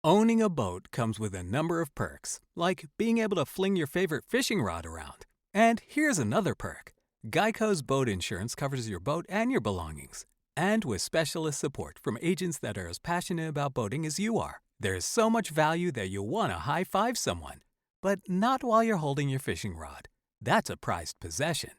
Owning a boat comes with a number of perks, like being able to fling your favorite fishing rod around. And here's another perk. Geico's boat insurance covers your boat and your belongings. And with specialist support from agents that are as passionate about boating as you are, there's so much value that you'll want to high-five someone. But not while you're holding your fishing rod. That's a prized possession.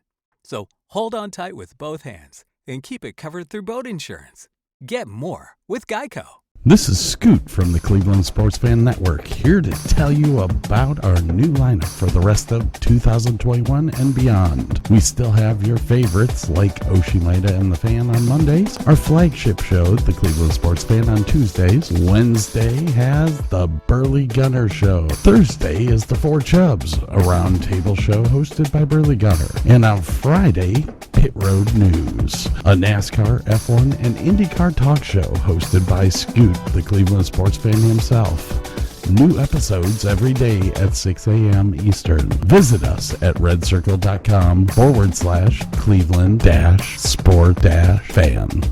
So hold on tight with both hands and keep it covered through boat insurance. Get more with Geico. This is Scoot from the Cleveland Sports Fan Network, here to tell you about our new lineup for the rest of 2021 and beyond. We still have your favorites like Oshimida and the Fan on Mondays, our flagship show, the Cleveland Sports Fan, on Tuesdays. Wednesday has the Burley Gunner Show. Thursday is the Four Chubs, a roundtable show hosted by Burley Gunner. And on Friday, Pit Road News, a NASCAR, F1, and IndyCar talk show hosted by Scoot, the Cleveland sports fan himself. New episodes every day at 6 a.m. Eastern. Visit us at redcircle.com/Cleveland-sport-fan.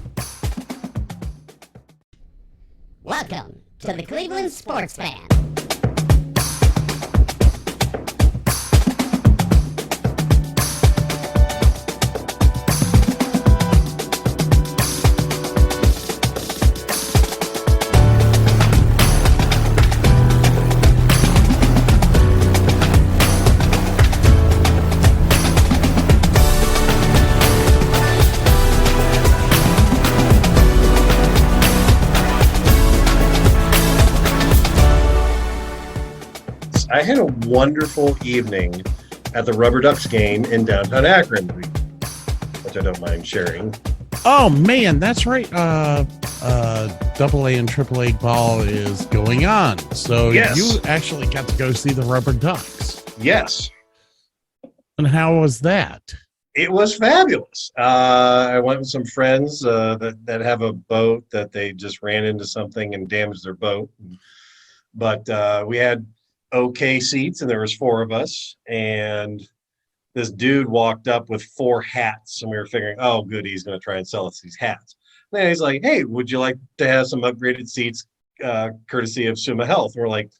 Welcome to the Cleveland Sports Fan. I had a wonderful evening at the Rubber Ducks game in downtown Akron, which I don't mind sharing. Oh man, that's right. Double A and Triple A ball is going on. So Yes. You actually got to go see the Rubber Ducks. Yes, And how was that? it was fabulous. I went with some friends that have a boat that they just ran into something and damaged their boat. But we had okay seats, and there was four of us, and this dude walked up with four hats, and we were figuring, oh good, he's going to try and sell us these hats. And then he's like, hey, would you like to have some upgraded seats courtesy of Suma Health? And we're like,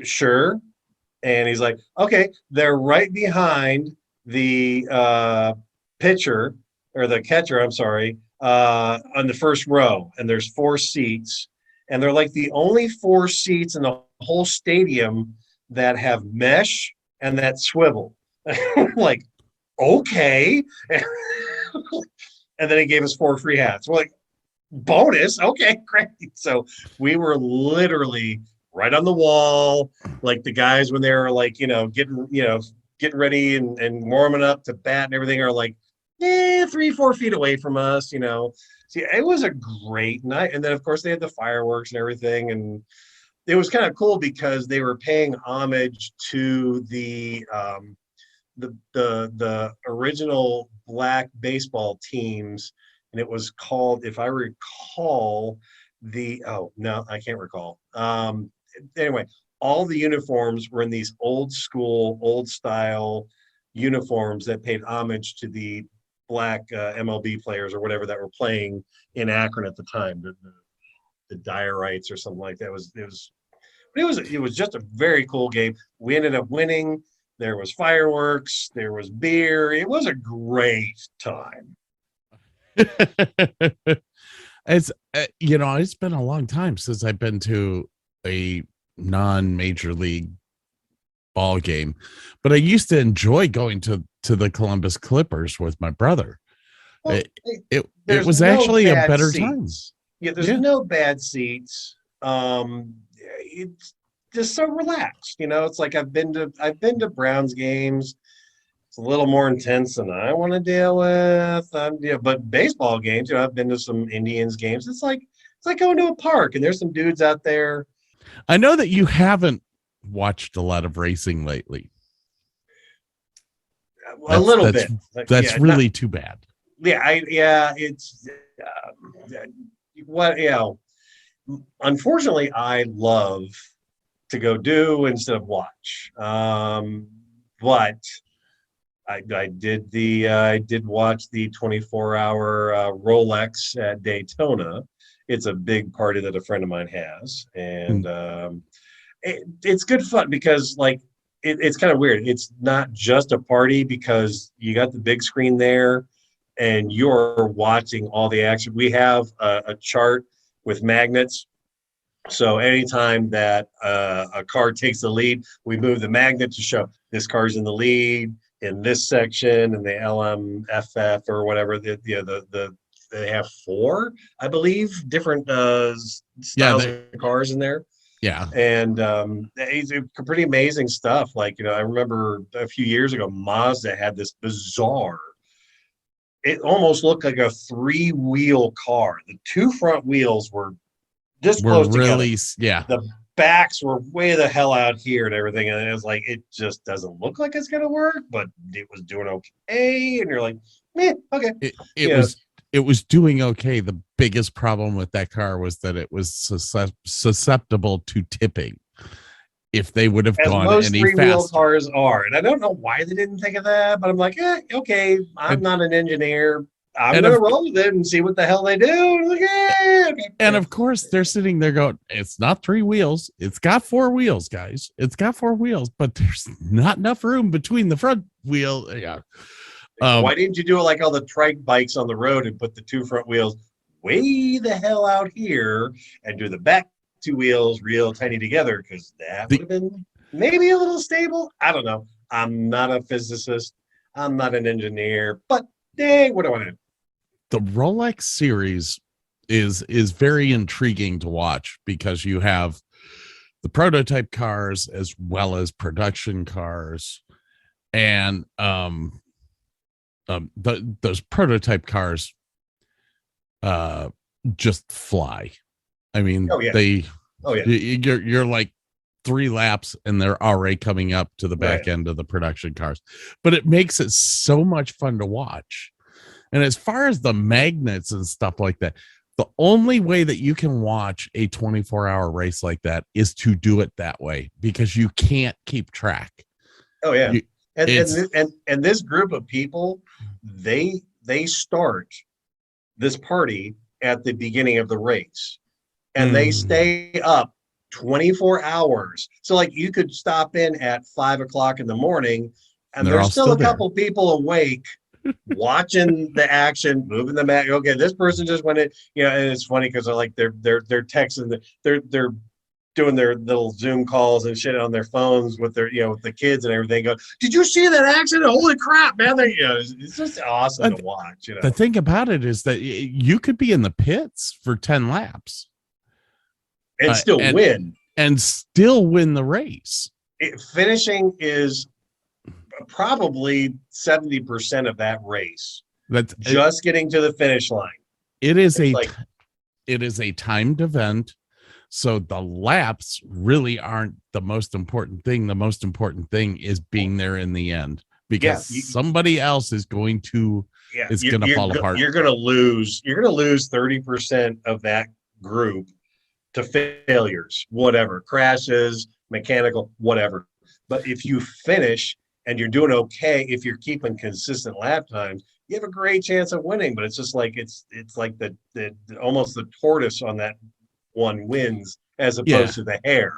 sure. And he's like, okay, they're right behind the pitcher, or the catcher, I'm sorry, on the first row, and there's four seats, and they're like the only four seats in the whole stadium that have mesh and that swivel. Like, okay. And then he gave us four free hats. We're like, bonus, okay, great. So we were literally right on the wall, like the guys when they were like, getting ready and warming up to bat and everything are like 3-4 feet away from us. See, it was a great night. And then of course they had the fireworks and everything, and it was kind of cool because they were paying homage to the original black baseball teams, and it was called, if I recall, I can't recall. Anyway, all the uniforms were in these old school, old style uniforms that paid homage to the black MLB players or whatever that were playing in Akron at the time, the Diorites or something like that. It was just a very cool game. We ended up winning. There was fireworks, there was beer. It was a great time. It's it's been a long time since I've been to a non-major league ball game, but I used to enjoy going to the Columbus Clippers with my brother. Well, It there's was no actually a bad better seats. time. Yeah, there's Yeah. no bad seats. It's just so relaxed. It's like I've been to Browns games. It's a little more intense than I want to deal with. But baseball games, I've been to some Indians games. It's like going to a park, and there's some dudes out there. I know that you haven't watched a lot of racing lately. A little that's, bit. That's really too bad. It's what unfortunately I love to go do instead of watch. But I did watch the 24-hour Rolex at Daytona, it's a big party that a friend of mine has, and Mm. it's good fun because like it's kind of weird. It's not just a party because you got the big screen there, and you're watching all the action. We have a chart with magnets. So anytime that a car takes the lead, we move the magnet to show this car's in the lead in this section, and the LMFF or whatever. They have four, I believe, different Yeah, styles of cars in there, yeah. and it's pretty amazing stuff. Like I remember a few years ago, Mazda had this bizarre. It almost looked like a three-wheel car. The two front wheels were this We're close together. really, yeah. The backs were way the hell out here and everything, and it was like it just doesn't look like it's gonna work, but it was doing okay, and you're like, okay. It was doing okay. The biggest problem with that car was that it was susceptible to tipping. If they would have As gone most any three-wheel faster, cars are, and I don't know why they didn't think of that, but I'm like, okay, I'm not an engineer. I'm gonna roll with it and see what the hell they do. Like, okay. And of course, they're sitting there going, it's not three wheels. It's got four wheels, guys. It's got four wheels, but there's not enough room between the front wheel. Yeah. Why didn't you do it like all the trike bikes on the road and put the two front wheels way the hell out here and do the back two wheels real tiny together? Because that would have been maybe a little stable. I don't know. I'm not a physicist. I'm not an engineer, but dang, what do I know? The Rolex series is very intriguing to watch because you have the prototype cars as well as production cars, and those prototype cars just fly. I mean, you're like 3 laps and they're already coming up to the back end of the production cars, but it makes it so much fun to watch. And as far as the magnets and stuff like that, the only way that you can watch a 24-hour race like that is to do it that way, because you can't keep track. Oh yeah. And this group of people, they start this party at the beginning of the race, and they stay up 24 hours. So like you could stop in at 5 o'clock in the morning, and there's still a couple people awake watching the action, moving the mat. Okay, this person just went in, and it's funny because they're texting, they're doing their little Zoom calls and shit on their phones with their with the kids and everything. Go, did you see that accident? Holy crap, man! It's just awesome to watch. The thing about it is that you could be in the pits for 10 laps and still win the race. Finishing is probably 70% of that race. That's just getting to the finish line. It is a timed event, so the laps really aren't the most important thing. The most important thing is being there in the end, because somebody else is going to fall apart. You're going to lose 30% of that group to failures, whatever, crashes, mechanical, whatever. But if you finish and you're doing okay, if you're keeping consistent lap times, you have a great chance of winning. But it's just like it's like the almost the tortoise on that one wins as opposed to the hare.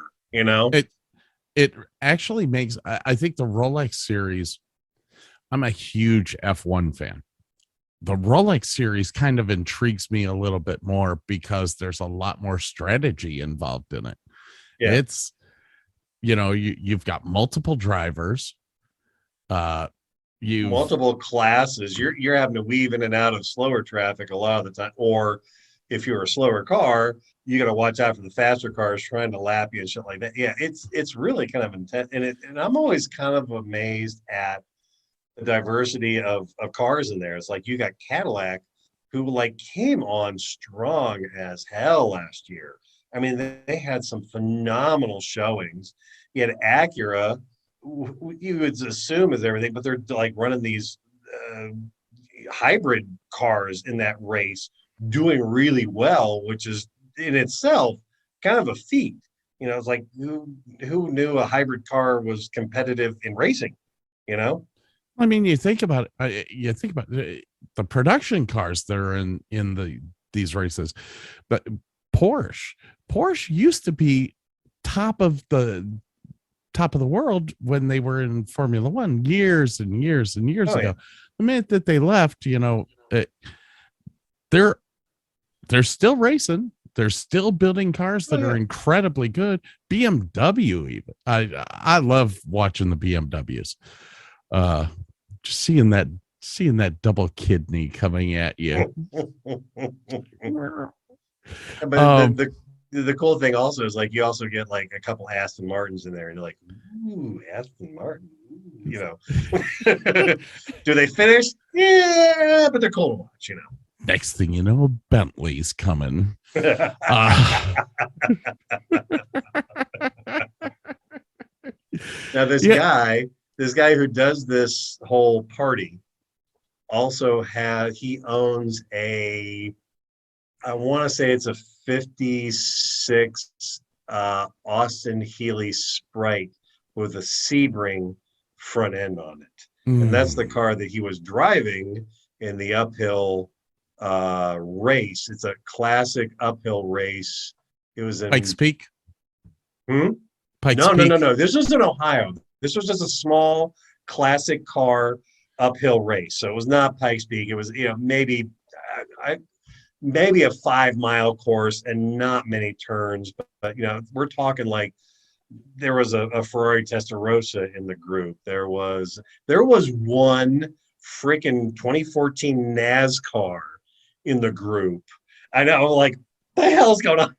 It actually makes, I think the Rolex series, I'm a huge F1 fan. The Rolex series kind of intrigues me a little bit more because there's a lot more strategy involved in it. Yeah. It's, you've got multiple drivers, multiple classes. You're having to weave in and out of slower traffic a lot of the time, or if you're a slower car, you got to watch out for the faster cars trying to lap you and shit like that. Yeah, it's really kind of intense, and I'm always kind of amazed at the diversity of cars in there. It's like you got Cadillac, who came on strong as hell last year. I mean, they had some phenomenal showings. You had Acura, you would assume is everything, but they're running these hybrid cars in that race, doing really well, which is in itself kind of a feat. It's like who knew a hybrid car was competitive in racing? I mean, you think about it. You think about the production cars that are in the these races. But Porsche used to be top of the world when they were in Formula One years and years and years ago. Yeah. The minute that they left, they're still racing. They're still building cars that are incredibly good. BMW, even I love watching the BMWs. Just seeing that double kidney coming at you. But the cool thing also is like you also get like a couple Aston Martins in there, and you're like, ooh, Aston Martin. Do they finish? Yeah, but they're cool to watch, Next thing you know, Bentley's coming. Now this guy who does this whole party also he owns I want to say it's a 56 Austin Healey Sprite with a Sebring front end on it. And that's the car that he was driving in the uphill race. It's a classic uphill race. It was in Pikes Peak. Pikes Peak. No. This was in Ohio. This was just a small classic car uphill race. So it was not Pikes Peak. It was maybe a 5-mile course and not many turns. But we're talking like there was a Ferrari Testarossa in the group. There was one freaking 2014 NASCAR in the group. I know, like, the hell's going on?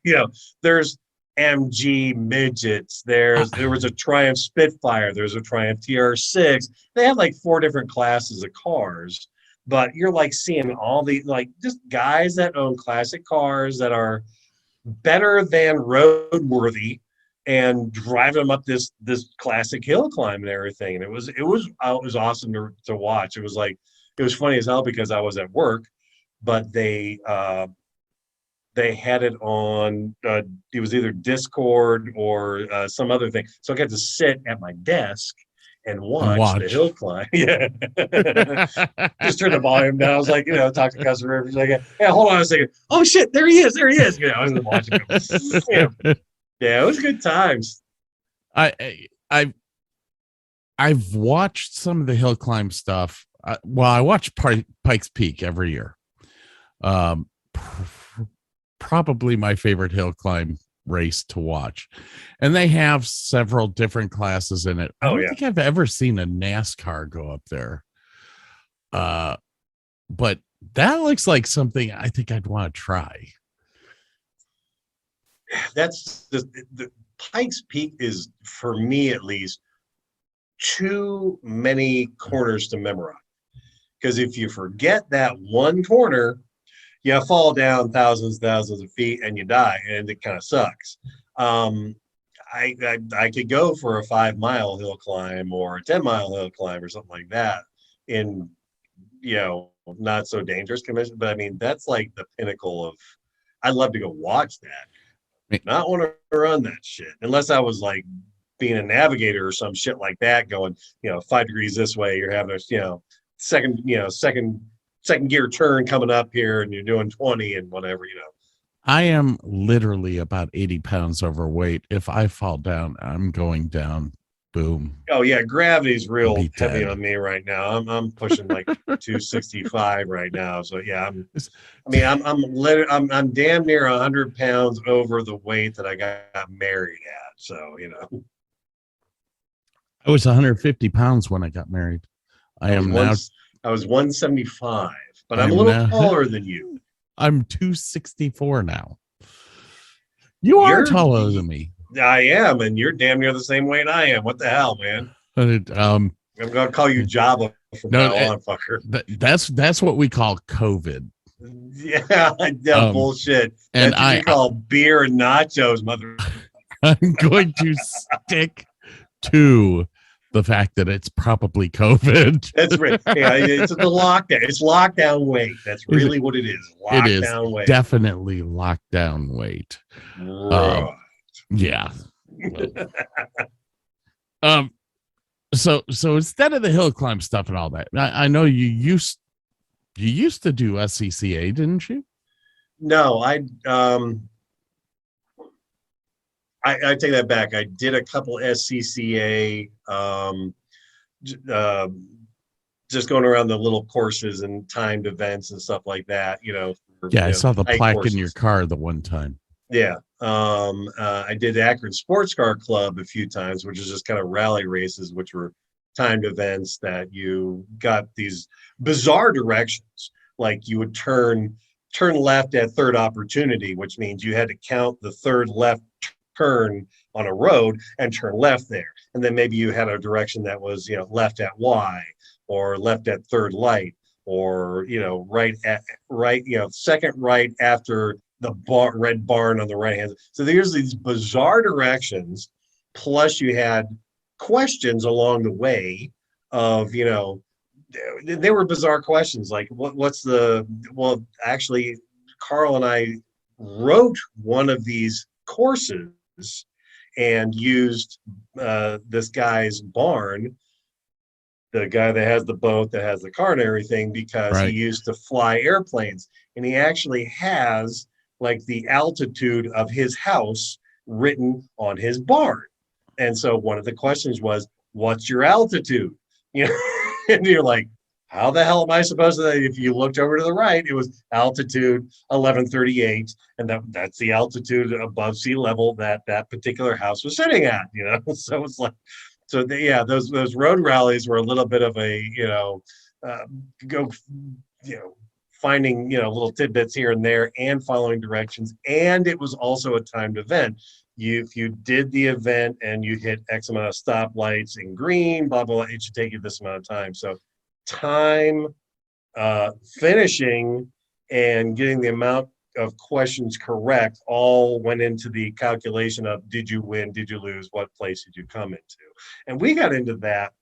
There's MG midgets. There was a Triumph Spitfire. There's a Triumph TR6. They have like 4 different classes of cars, but you're like seeing all the like just guys that own classic cars that are better than roadworthy and driving them up this classic hill climb and everything. And it was awesome to watch. It was funny as hell because I was at work, but they had it on, it was either Discord or some other thing. So I got to sit at my desk and watch the hill climb. Yeah. Just turn the volume down. I was like, talk to customer. Like, hey, hold on a second. Oh shit, there he is. I was watching him. Yeah, it was good times. I've watched some of the hill climb stuff. I watch Pikes Peak every year. Probably my favorite hill climb race to watch, and they have several different classes in it. I don't think I've ever seen a NASCAR go up there, but that looks like something I think I'd want to try. That's the Pikes Peak is, for me at least, too many corners to memorize, because if you forget that one corner, you fall down thousands of feet and you die, and it kind of sucks. I could go for a 5-mile hill climb or a 10-mile hill climb or something like that in, not so dangerous conditions. But I mean, that's like the pinnacle of, I'd love to go watch that. Not want to run that shit unless I was like being a navigator or some shit like that, going, 5 degrees this way, you're having a, second gear turn coming up here and you're doing 20 and whatever, I am literally about 80 pounds overweight. If I fall down, I'm going down. Boom. Oh yeah, gravity's real heavy on me right now. I'm pushing like 265 right now. So yeah, I'm damn near 100 pounds over the weight that I got married at. So I was 150 pounds when I got married. I was 175, but I'm a little taller than you. I'm 264 now. You're taller than me. I am, and you're damn near the same weight I am. What the hell, man? I'm gonna call you Java from now on, fucker. That's what we call COVID. Yeah, bullshit. And that's what we call beer and nachos, mother. I'm going to stick to the fact that it's probably COVID. That's right. Yeah, it's the lockdown. It's lockdown weight. That's really what it is. Lockdown weight. Definitely lockdown weight. Right. Yeah. So instead of the hill climb stuff and all that, I know you used to do SCCA, didn't you? no, I take that back. I did a couple SCCA, uh, just going around the little courses and timed events and stuff like that. For, Yeah, I saw the night plaque in your courses. car the one time. Yeah. I did the Akron Sports Car Club a few times, which is just kind of rally races, which were timed events that you got these bizarre directions. Like you would turn left at third opportunity, which means you had to count the third left turn on a road and turn left there. And then maybe you had a direction that was, left at Y or left at third light or, right, second right after the red barn on the right hand. So there's these bizarre directions. Plus you had questions along the way of, they were bizarre questions like well, actually, Carl and I wrote one of these courses and used this guy's barn, the guy that has the boat, that has the car and everything, because he Right. used to fly airplanes. And he actually has like the altitude of his house written on his barn. And so one of the questions was, what's your altitude? And you're like, how the hell am I supposed to? If you looked over to the right, it was altitude 1138, and that's the altitude above sea level that particular house was sitting at. So it's like, those road rallies were a little bit of a go finding little tidbits here and there and following directions, and it was also a timed event. If you did the event and you hit X amount of stoplights in green, blah, blah, blah, it should take you this amount of time. So time, finishing, and getting the amount of questions correct all went into the calculation of did you win, did you lose, what place did you come into? And we got into that.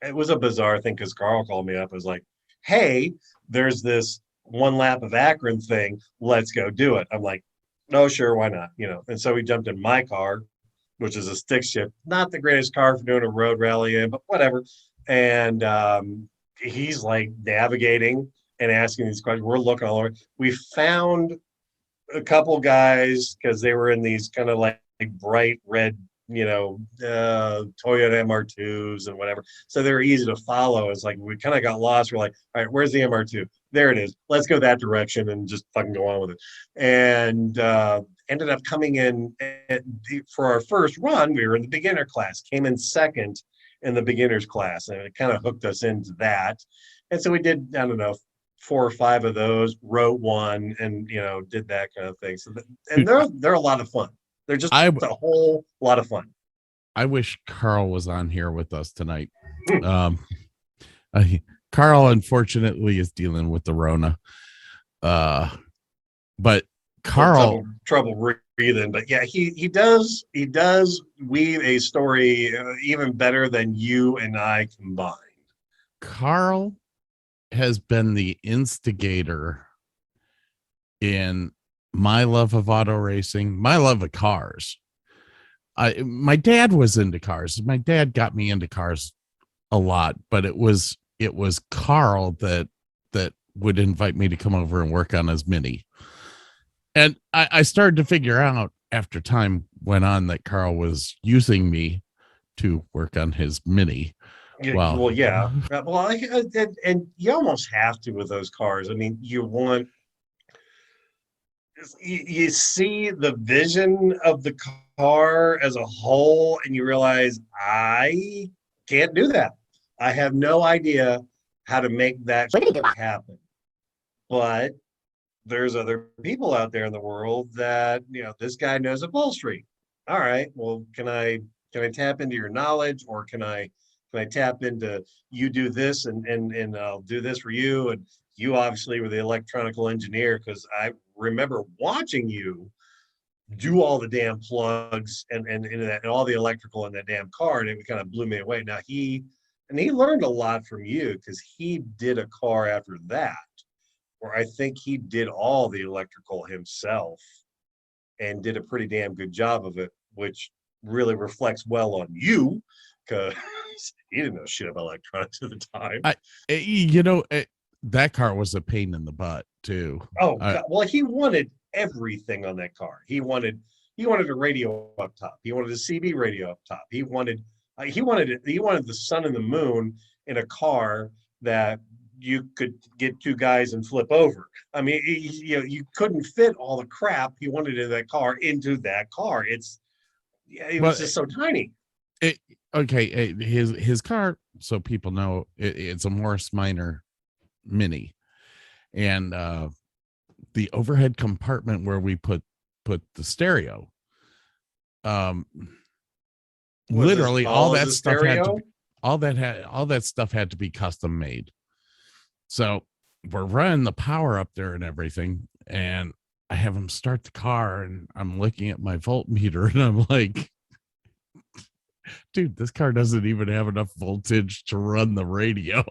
It was a bizarre thing because Carl called me up and was like, hey, there's this one lap of Akron thing. Let's go do it. I'm like, no, sure, why not? And so we jumped in my car, which is a stick shift, not the greatest car for doing a road rally in, but whatever. And he's like navigating and asking these questions. We're looking all over. We found a couple guys because they were in these kind of like bright red, Toyota MR2s and whatever. So they were easy to follow. It's like we kind of got lost. We're like, all right, where's the MR2? There it is. Let's go that direction and just fucking go on with it. And ended up coming in for our first run. We were in the beginner class, came in second in the beginners class, and it kind of hooked us into that. And so we did, I don't know, 4 or 5 of those, wrote one, and did that kind of thing. So and they're a lot of fun. They're just a whole lot of fun. I wish Carl was on here with us tonight. Carl unfortunately is dealing with the Rona. But Carl trouble breathing, but yeah, he does weave a story even better than you and I combined. Carl has been the instigator in my love of auto racing, my love of cars. My dad was into cars. My dad got me into cars a lot, but it was Carl that would invite me to come over and work on his Mini. And I started to figure out after time went on that Carl was using me to work on his Mini. Well, yeah. Well, and you almost have to with those cars. I mean, you see the vision of the car as a whole, and you realize I can't do that. I have no idea how to make that happen. But there's other people out there in the world that, this guy knows upholstery. All right, well, can I tap into your knowledge, or can I tap into you do this and I'll do this for you? And you obviously were the electronical engineer, because I remember watching you do all the damn plugs and all the electrical in that damn car, and it kind of blew me away. Now he learned a lot from you, because he did a car after that where I think he did all the electrical himself and did a pretty damn good job of it, which really reflects well on you, because he didn't know shit about electronics at the time. that car was a pain in the butt too. Oh, God. Well, he wanted everything on that car. He wanted a radio up top. He wanted a CB radio up top. He wanted the sun and the moon in a car that you could get two guys and flip over. I mean, you couldn't fit all the crap he wanted in that car into that car. It was just so tiny. His car, so people know, it's a Morris Minor Mini, and the overhead compartment where we put the stereo, literally all that stuff had to be custom made. So we're running the power up there and everything, and I have him start the car, and I'm looking at my voltmeter, and I'm like, dude, this car doesn't even have enough voltage to run the radio.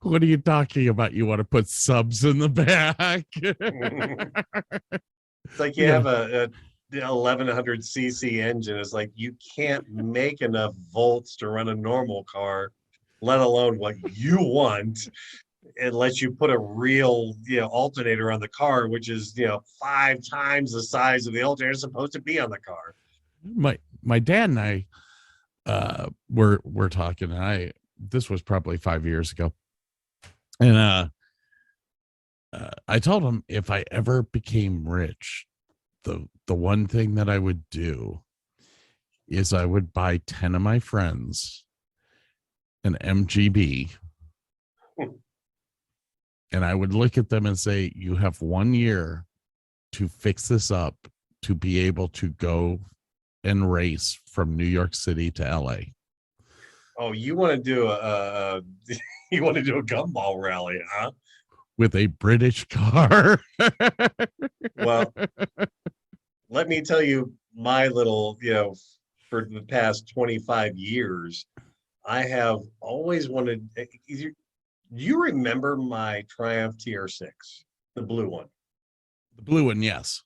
What are you talking about? You want to put subs in the back? It's like you have a 1100 cc engine. It's like you can't make enough volts to run a normal car, let alone what you want, unless you put a real alternator on the car, which is 5 times the size of the alternator supposed to be on the car. My dad and I were talking, and this was probably 5 years ago, and I told him if I ever became rich, the one thing that I would do is I would buy 10 of my friends an MGB. And I would look at them and say, you have 1 year to fix this up to be able to go and race from New York City to LA. Oh, you want to do a gumball rally, huh? With a British car. Well, let me tell you my little, for the past 25 years, I have always wanted. You remember my Triumph TR6, the blue one? The blue one, yes.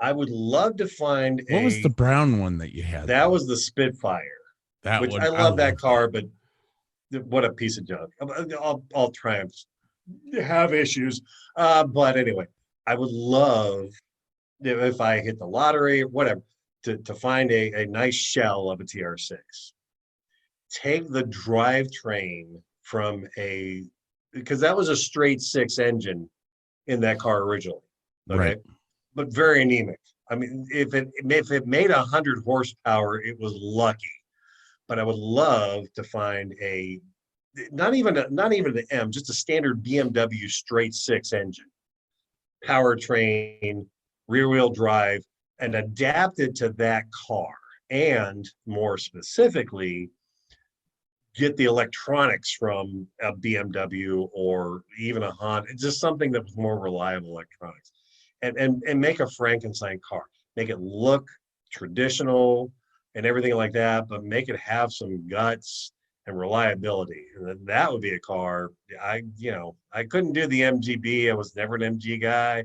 I would love to find what was the brown one that you had? That was the Spitfire. I love that car, but what a piece of junk. All Triumphs have issues. But anyway, I would love, if I hit the lottery or whatever, to find a nice shell of a TR6. Take the drivetrain from because that was a straight 6 engine in that car originally, okay, right, but very anemic. I mean, if it made 100 horsepower, it was lucky. But I would love to find not even an M, just a standard BMW straight 6 engine, powertrain, rear wheel drive, and adapt it to that car, and more specifically, get the electronics from a BMW or even a Honda, just something that was more reliable electronics, and make a Frankenstein car, make it look traditional and everything like that, but make it have some guts and reliability. And that would be a car. I couldn't do the MGB. I was never an MG guy,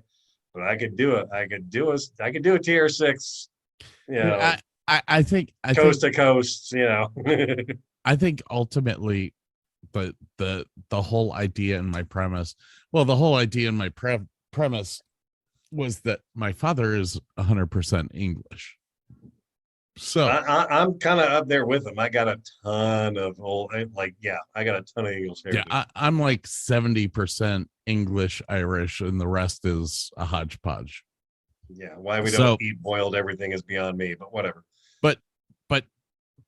but I could do it. I could do a TR6, I think coast to coast, I think ultimately the whole idea in my premise, premise was that my father is 100% English. So I'm kind of up there with him. I got a ton of I got a ton of Eagles here. Yeah, I'm like 70% English, Irish, and the rest is a hodgepodge. Yeah, why we don't eat boiled everything is beyond me, but whatever. But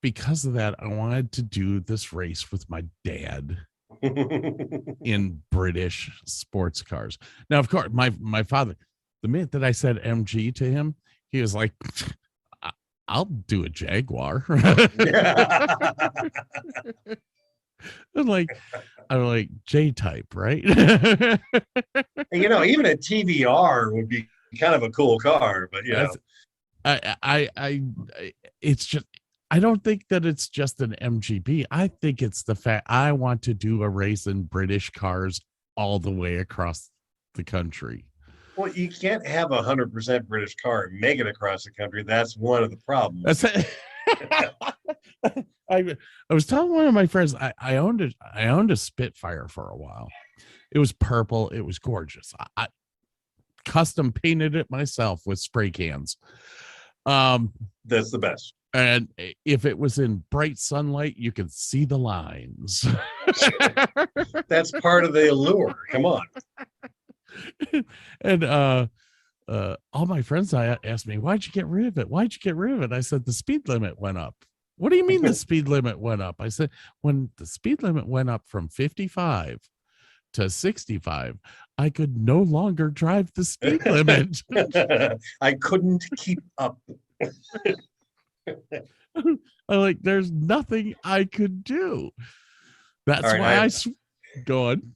because of that, I wanted to do this race with my dad in British sports cars. Now, of course, my father, the minute that I said MG to him, he was like, I'll do a Jaguar. I'm like J-type, right? Even a TVR would be kind of a cool car, but it's just, I don't think that it's just an MGB. I think it's the fact I want to do a race in British cars all the way across the country. Well, you can't have 100% British car and make it across the country. That's one of the problems. I was telling one of my friends I owned a Spitfire for a while. It was purple. It was gorgeous. I custom painted it myself with spray cans. That's the best. And if it was in bright sunlight, you could see the lines. That's part of the allure. Come on. And all my friends asked me, why'd you get rid of it? Why'd you get rid of it? I said, the speed limit went up. What do you mean the speed limit went up? I said, when the speed limit went up from 55 to 65, I could no longer drive the speed limit. I couldn't keep up. There's nothing I could do. That's right, why go on.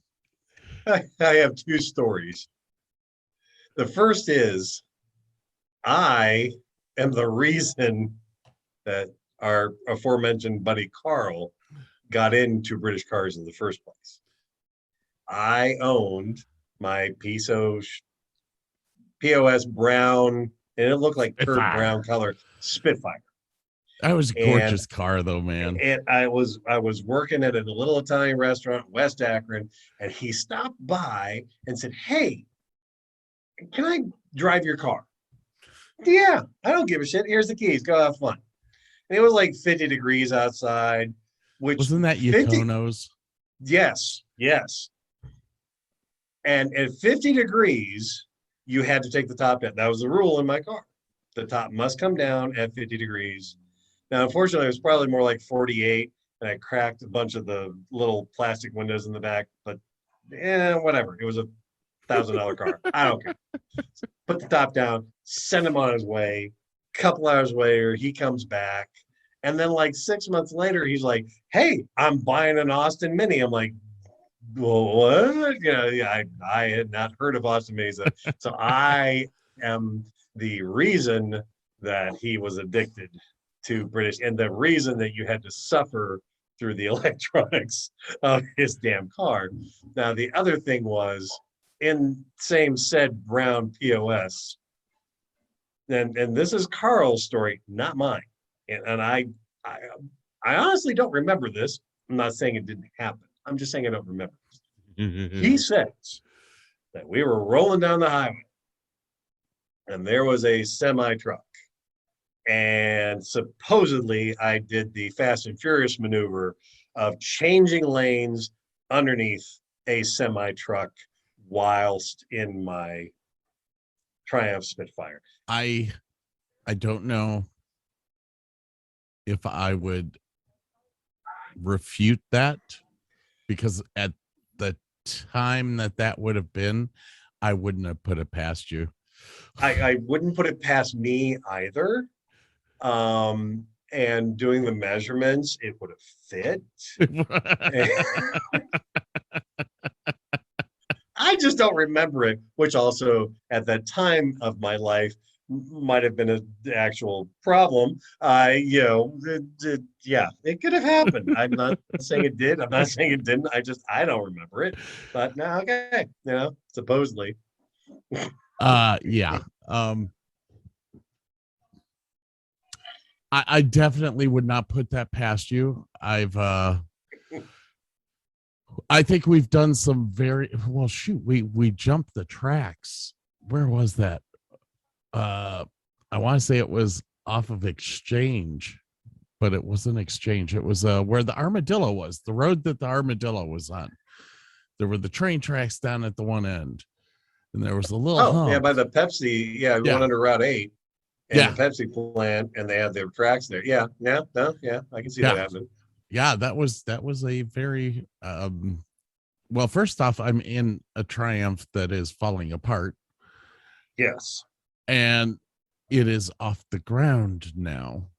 I have two stories. The first is I am the reason that our aforementioned buddy Carl got into British cars in the first place. I owned my POS brown, and it looked like turd brown color Spitfire. That was a gorgeous car, though, man. And I was working at a little Italian restaurant in West Akron, and he stopped by and said, "Hey, can I drive your car?" Yeah, I don't give a shit. Here's the keys. Go have fun. And it was like 50 degrees outside. Which wasn't that Yakonos? Yes. And at 50 degrees, you had to take the top down. That was the rule in my car. The top must come down at 50 degrees. Now, unfortunately, it was probably more like 48, and I cracked a bunch of the little plastic windows in the back. But whatever. It was a $1,000 car. I don't care. Put the top down, send him on his way. Couple hours later, he comes back. And then like 6 months later, he's like, "Hey, I'm buying an Austin Mini." I'm like, "Well, what?" I had not heard of Austin Minis. So I am the reason that he was addicted to British, and the reason that you had to suffer through the electronics of his damn car. Now, the other thing was, in same said brown POS, and this is Carl's story, not mine. And I honestly don't remember this. I'm not saying it didn't happen. I'm just saying I don't remember this. He says that we were rolling down the highway, and there was a semi truck. And supposedly I did the Fast and Furious maneuver of changing lanes underneath a semi truck whilst in my Triumph Spitfire. I don't know if I would refute that, because at the time that would have been, I wouldn't have put it past you. I wouldn't put it past me either. And doing the measurements, it would have fit. I just don't remember it, which also at that time of my life might have been an actual problem. It could have happened. I'm not saying it did. I'm not saying it didn't. I don't remember it. But no, okay, supposedly. Yeah. I definitely would not put that past you. I think we've done some very well. Shoot, we jumped the tracks. Where was that? I want to say it was off of Exchange, but it wasn't Exchange. It was where the Armadillo was, the road that the Armadillo was on. There were the train tracks down at the one end, and there was a little hump. By the Pepsi, one under Route 8. And the Pepsi plant, and they had their tracks there. I can see that happening. Yeah, that was a very well, first off, I'm in a Triumph that is falling apart. Yes. And it is off the ground now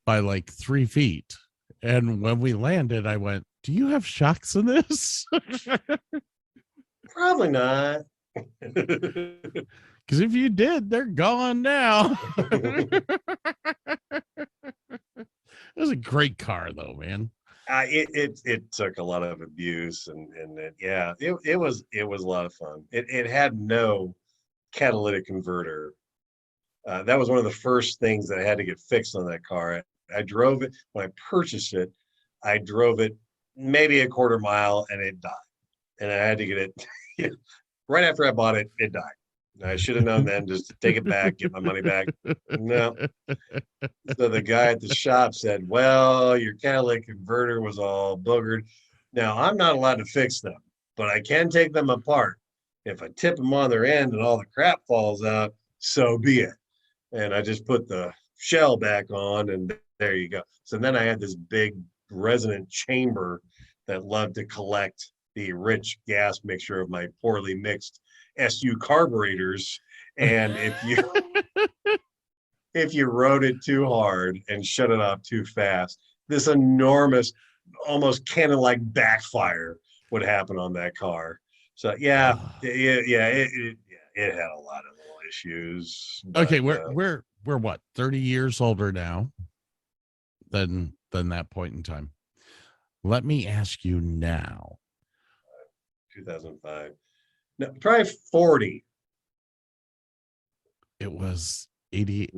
by like 3 feet. And when we landed, I went, "Do you have shocks in this?" Probably not. Because if you did, they're gone now. It was a great car, though, man. It took a lot of abuse, and it was a lot of fun. It had no catalytic converter. That was one of the first things that I had to get fixed on that car. I drove it when I purchased it. I drove it maybe a quarter mile and it died. And I had to get it right after I bought it, it died. I should have known then just to take it back, get my money back. No. So the guy at the shop said, well, your catalytic converter was all boogered. Now, I'm not allowed to fix them, but I can take them apart. If I tip them on their end and all the crap falls out, so be it. And I just put the shell back on, and there you go. So then I had this big resonant chamber that loved to collect the rich gas mixture of my poorly mixed SU carburetors. And if you rode it too hard and shut it off too fast, this enormous, almost cannon-like backfire would happen on that car. So it had a lot of little issues. Okay, we're what, 30 years older now than that point in time. Let me ask you now. 2005. No, probably 40. It was 80.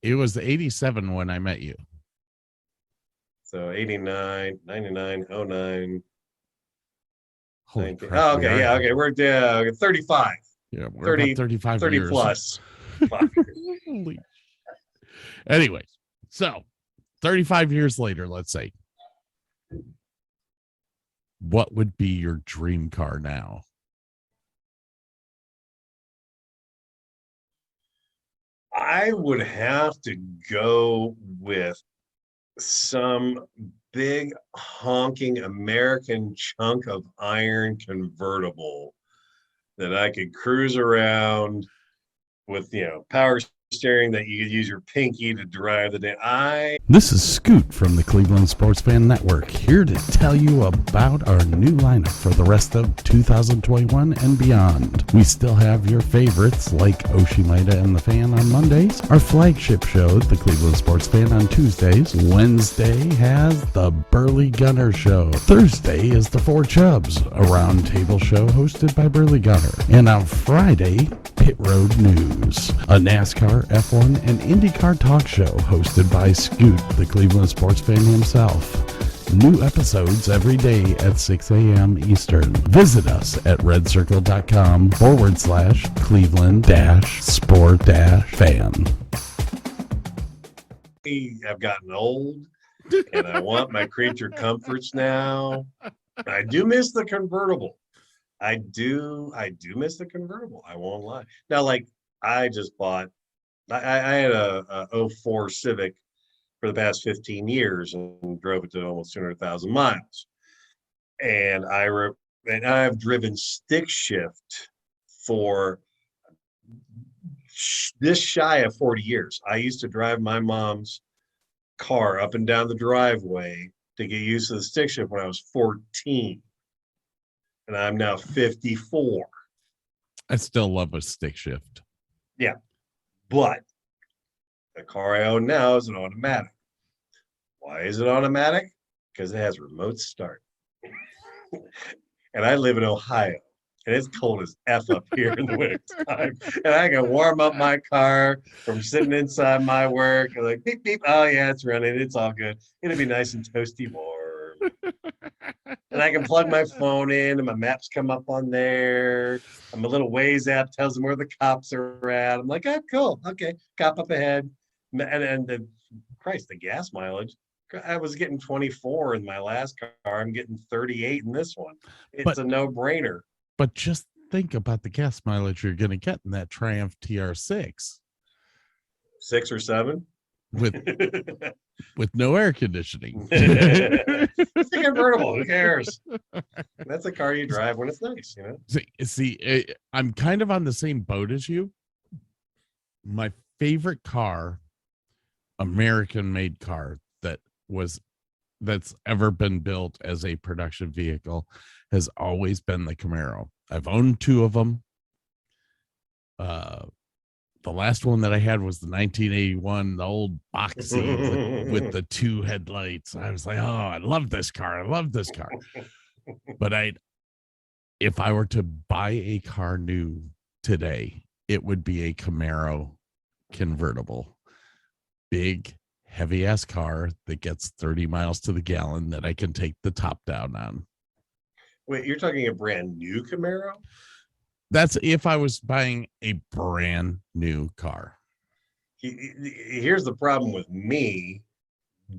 It was 87 when I met you. So 89, 99, 09. Holy crap, crap, okay, yeah, okay. We're 35. Yeah, we're 30, about 35 30 years. plus. Anyways, so 35 years later, let's say, what would be your dream car now? I would have to go with some big honking American chunk of iron convertible that I could cruise around with, power steering that you could use your pinky to drive the day. This is Scoot from the Cleveland Sports Fan Network, here to tell you about our new lineup for the rest of 2021 and beyond. We still have your favorites like Oshimida and the Fan on Mondays, our flagship show, the Cleveland Sports Fan, on Tuesdays. Wednesday has the Burley Gunner Show. Thursday is the Four Chubs, a roundtable show hosted by Burley Gunner. And on Friday, Pit Road News, a NASCAR, F1, and IndyCar talk show hosted by Scoot, the Cleveland sports fan himself. New episodes every day at 6 a.m. Eastern. Visit us at redcircle.com/Cleveland-sport-fan. I've gotten old and I want my creature comforts now. I do miss the convertible. I do miss the convertible. I won't lie. Now, like, I just bought, I had a 04 Civic for the past 15 years and drove it to almost 200,000 miles. And I've driven stick shift for this shy of 40 years. I used to drive my mom's car up and down the driveway to get used to the stick shift when I was 14. And I'm now 54. I still love a stick shift. Yeah. But the car I own now is an automatic. Why is it automatic? Because it has remote start. And I live in Ohio, and it's cold as F up here in the winter time. And I can warm up my car from sitting inside my work. And like, beep, beep. Oh, yeah, it's running. It's all good. It'll be nice and toasty warm. And I can plug my phone in and my maps come up on there. And my little Waze app tells them where the cops are at. I'm like, oh, cool. Okay. Cop up ahead. And the gas mileage. I was getting 24 in my last car. I'm getting 38 in this one. It's a no-brainer. But just think about the gas mileage you're going to get in that Triumph TR6. 6 or 7? With no air conditioning. It's a convertible. Who cares? That's a car you drive when it's nice, See, I'm kind of on the same boat as you. My favorite car, American-made car that's ever been built as a production vehicle, has always been the Camaro. I've owned 2 of them. The last one that I had was the 1981, the old boxy with the 2 headlights. I was like, oh, I love this car. But if I were to buy a car new today, it would be a Camaro convertible. Big, heavy ass car that gets 30 miles to the gallon that I can take the top down on. Wait, you're talking a brand new Camaro? That's if I was buying a brand new car. Here's the problem with me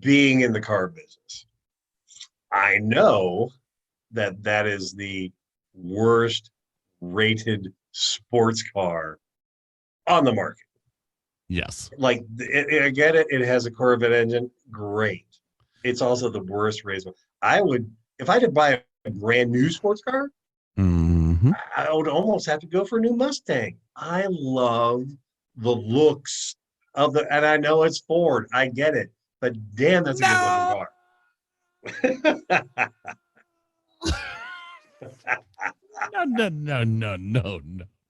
being in the car business. I know that that is the worst rated sports car on the market. Yes. Like, I get it. It has a Corvette engine. Great. It's also the worst rated. I would, if I had to buy a brand new sports car, Mm-hmm. I would almost have to go for a new Mustang. I love the looks of the, and I know it's Ford. I get it, but damn, that's a good looking car.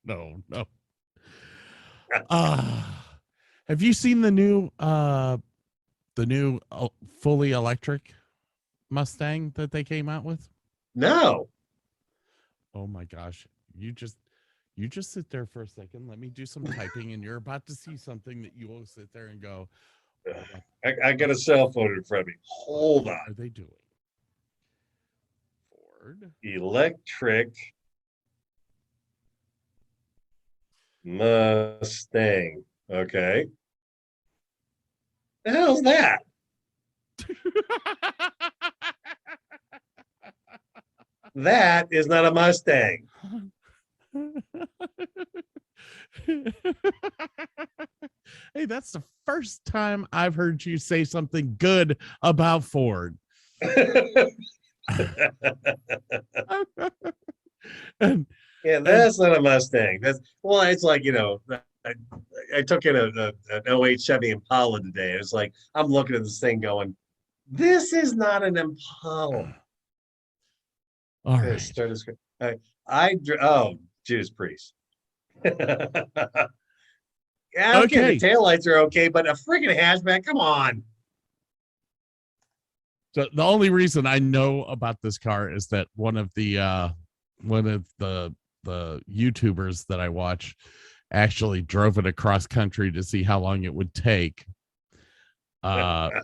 No. Have you seen the new fully electric Mustang that they came out with? No. Oh my gosh. You just sit there for a second. Let me do some typing, and you're about to see something that you will sit there and go, I got a cell phone in front of me. Hold what on. are they doing? Ford Electric Mustang. Okay. The hell's that? That is not a Mustang. Hey, that's the first time I've heard you say something good about Ford. And Yeah, that's not a Mustang. That's, well, it's like, you know, I took in an 08 Chevy Impala today. It's like I'm looking at this thing going, this is not an Impala. all Okay, right. start this. Oh, Judas Priest. Yeah, okay, Okay. the taillights are okay, but a freaking hatchback, come on. So the only reason I know about this car is that one of the YouTubers that I watch actually drove it across country to see how long it would take to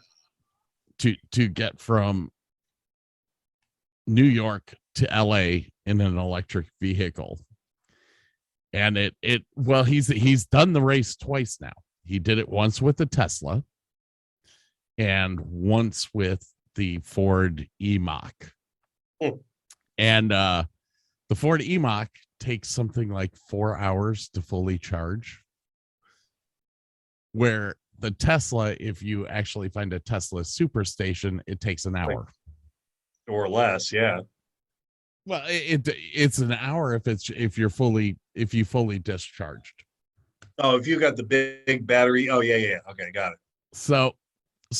get from New York to LA in an electric vehicle. And he's done the race twice now. He did it once with the Tesla and once with the Ford E-Mach. And the Ford E-Mach takes something like 4 hours to fully charge, where the Tesla, if you actually find a Tesla superstation, it takes an hour or less. Yeah. Well, it's an hour if you fully discharged. Oh, if you got the big battery. Oh, yeah. Okay, got it. So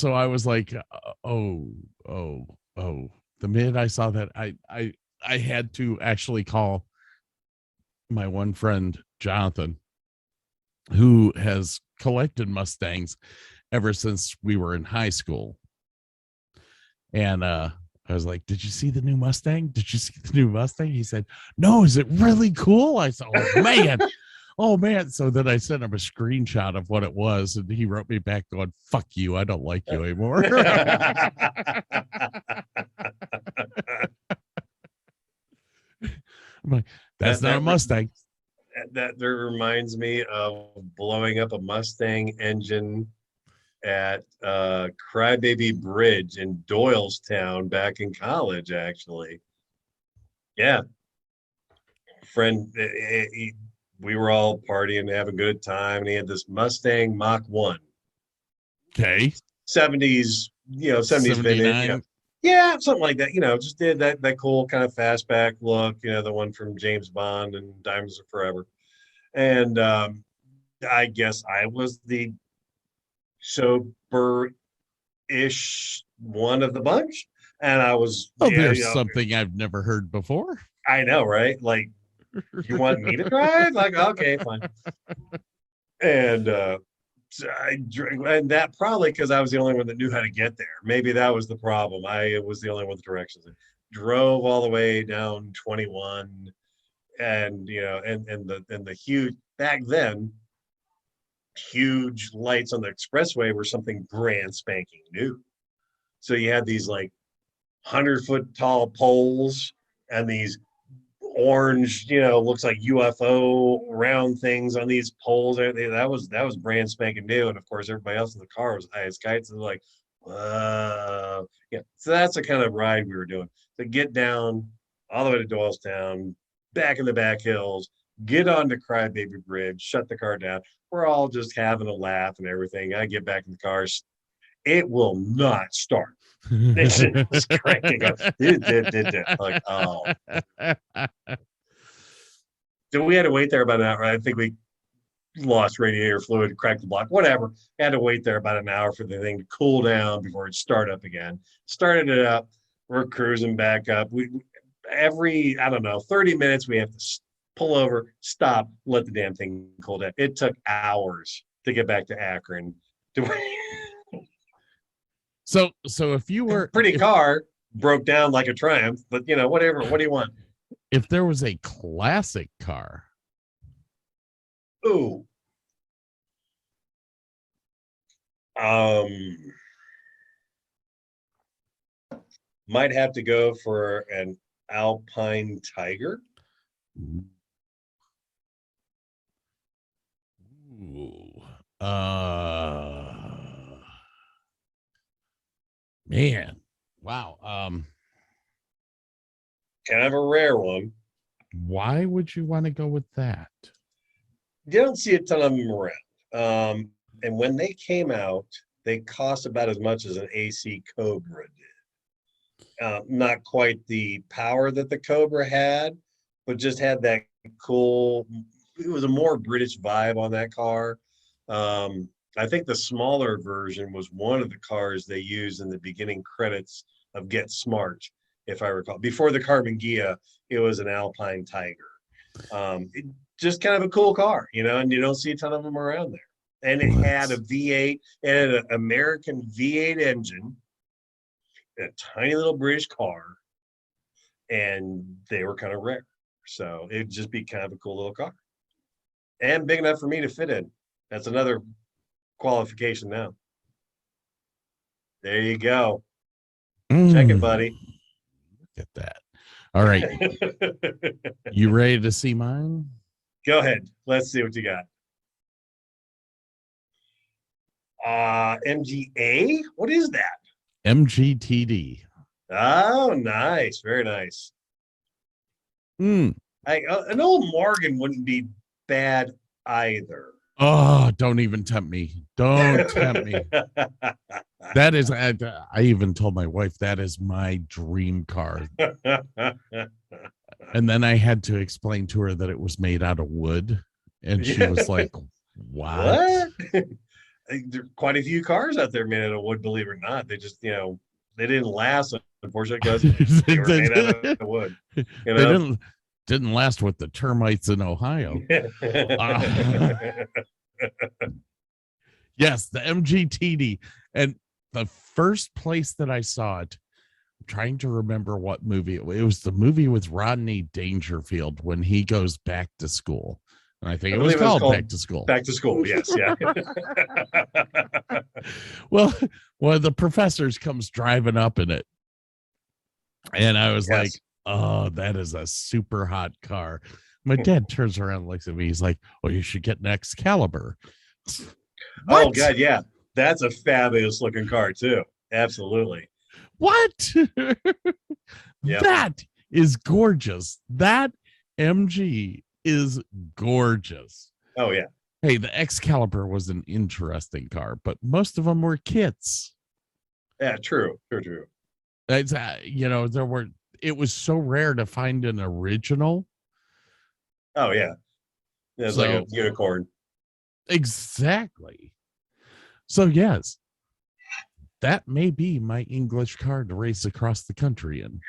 I was like, oh. The minute I saw that, I had to actually call my one friend Jonathan, who has collected Mustangs ever since we were in high school. And I was like, did you see the new Mustang? Did you see the new Mustang? He said, no, is it really cool? I said, oh, man. Oh, man. So then I sent him a screenshot of what it was. And he wrote me back going, fuck you. I don't like you anymore. I'm like, that's not a Mustang. That reminds me of blowing up a Mustang engine at Crybaby Bridge in Doylestown back in college, actually. Yeah. Friend, we were all partying, having a good time, and he had this Mustang Mach 1. Okay. 70s, 70s vintage. Yeah, something like that. Just did that cool kind of fastback look, the one from James Bond and Diamonds Are Forever. And I guess I was the sober-ish one of the bunch. And I was, there's something I've never heard before. I know, right? Like, you want me to drive? Like, okay, fine. And I drink, and that probably because I was the only one that knew how to get there. Maybe that was the problem. I was the only one with directions. Drove all the way down 21, and and the huge back then. huge lights on the expressway were something brand spanking new. So you had these like 100-foot tall poles and these orange, looks like UFO round things on these poles. That was brand spanking new. And of course, everybody else in the car was high as kites. And like, whoa. Yeah. So that's the kind of ride we were doing. To get down all the way to Doylestown, back in the back hills, get on the Crybaby Bridge, shut the car down. We're all just having a laugh and everything. I get back in the car. It will not start. It's just cranking up. Like, oh. So we had to wait there about an hour. I think we lost radiator fluid, cracked the block, whatever. Had to wait there about an hour for the thing to cool down before it start up again. Started it up. We're cruising back up. Every, I don't know, 30 minutes, we have to pull over, stop, let the damn thing cool down. It took hours to get back to Akron. So if you were car broke down like a Triumph, but whatever. What do you want? If there was a classic car, ooh, might have to go for an Alpine Tiger. Ooh. Man, wow. Kind of a rare one. Why would you want to go with that? You don't see a ton of them around. And when they came out, they cost about as much as an AC Cobra did. Not quite the power that the Cobra had, but just had that cool, it was a more British vibe on that car. I think the smaller version was one of the cars they used in the beginning credits of Get Smart, if I recall. Before the Carbon Ghia, it was an Alpine Tiger. Just kind of a cool car, and you don't see a ton of them around there. And it had a V8 and an American V8 engine, a tiny little British car, and they were kind of rare. So it'd just be kind of a cool little car. And big enough for me to fit in. That's another qualification now. There you go. Check it, buddy. Look at that. All right. You ready to see mine? Go ahead. Let's see what you got. MGA? What is that? MGTD. Oh, nice. Very nice. An old Morgan wouldn't be bad either. Oh, don't even tempt me. Don't tempt me. That is, I even told my wife, that is my dream car. And then I had to explain to her that it was made out of wood. And she was like, what? There are quite a few cars out there made out of wood, believe it or not. They just, they didn't last, unfortunately, because they were made out of wood. They didn't last with the termites in Ohio. Yes, the MGTD. And the first place that I saw it, I'm trying to remember what movie it was the movie with Rodney Dangerfield when he goes back to school. And I think it was called Back to School. Back to School, yes, yeah. Well, one of the professors comes driving up in it. And I was like, oh, that is a super hot car. My dad turns around and looks at me. He's like, well, you should get an Excalibur. What? Oh, God, yeah. That's a fabulous looking car, too. Absolutely. What? Yep. That is gorgeous. That MG is gorgeous. Oh, yeah. Hey, the Excalibur was an interesting car, but most of them were kits. Yeah, true. It's, it was so rare to find an original. Oh, yeah. It's like a unicorn. Exactly. So, yes, that may be my English car to race across the country in.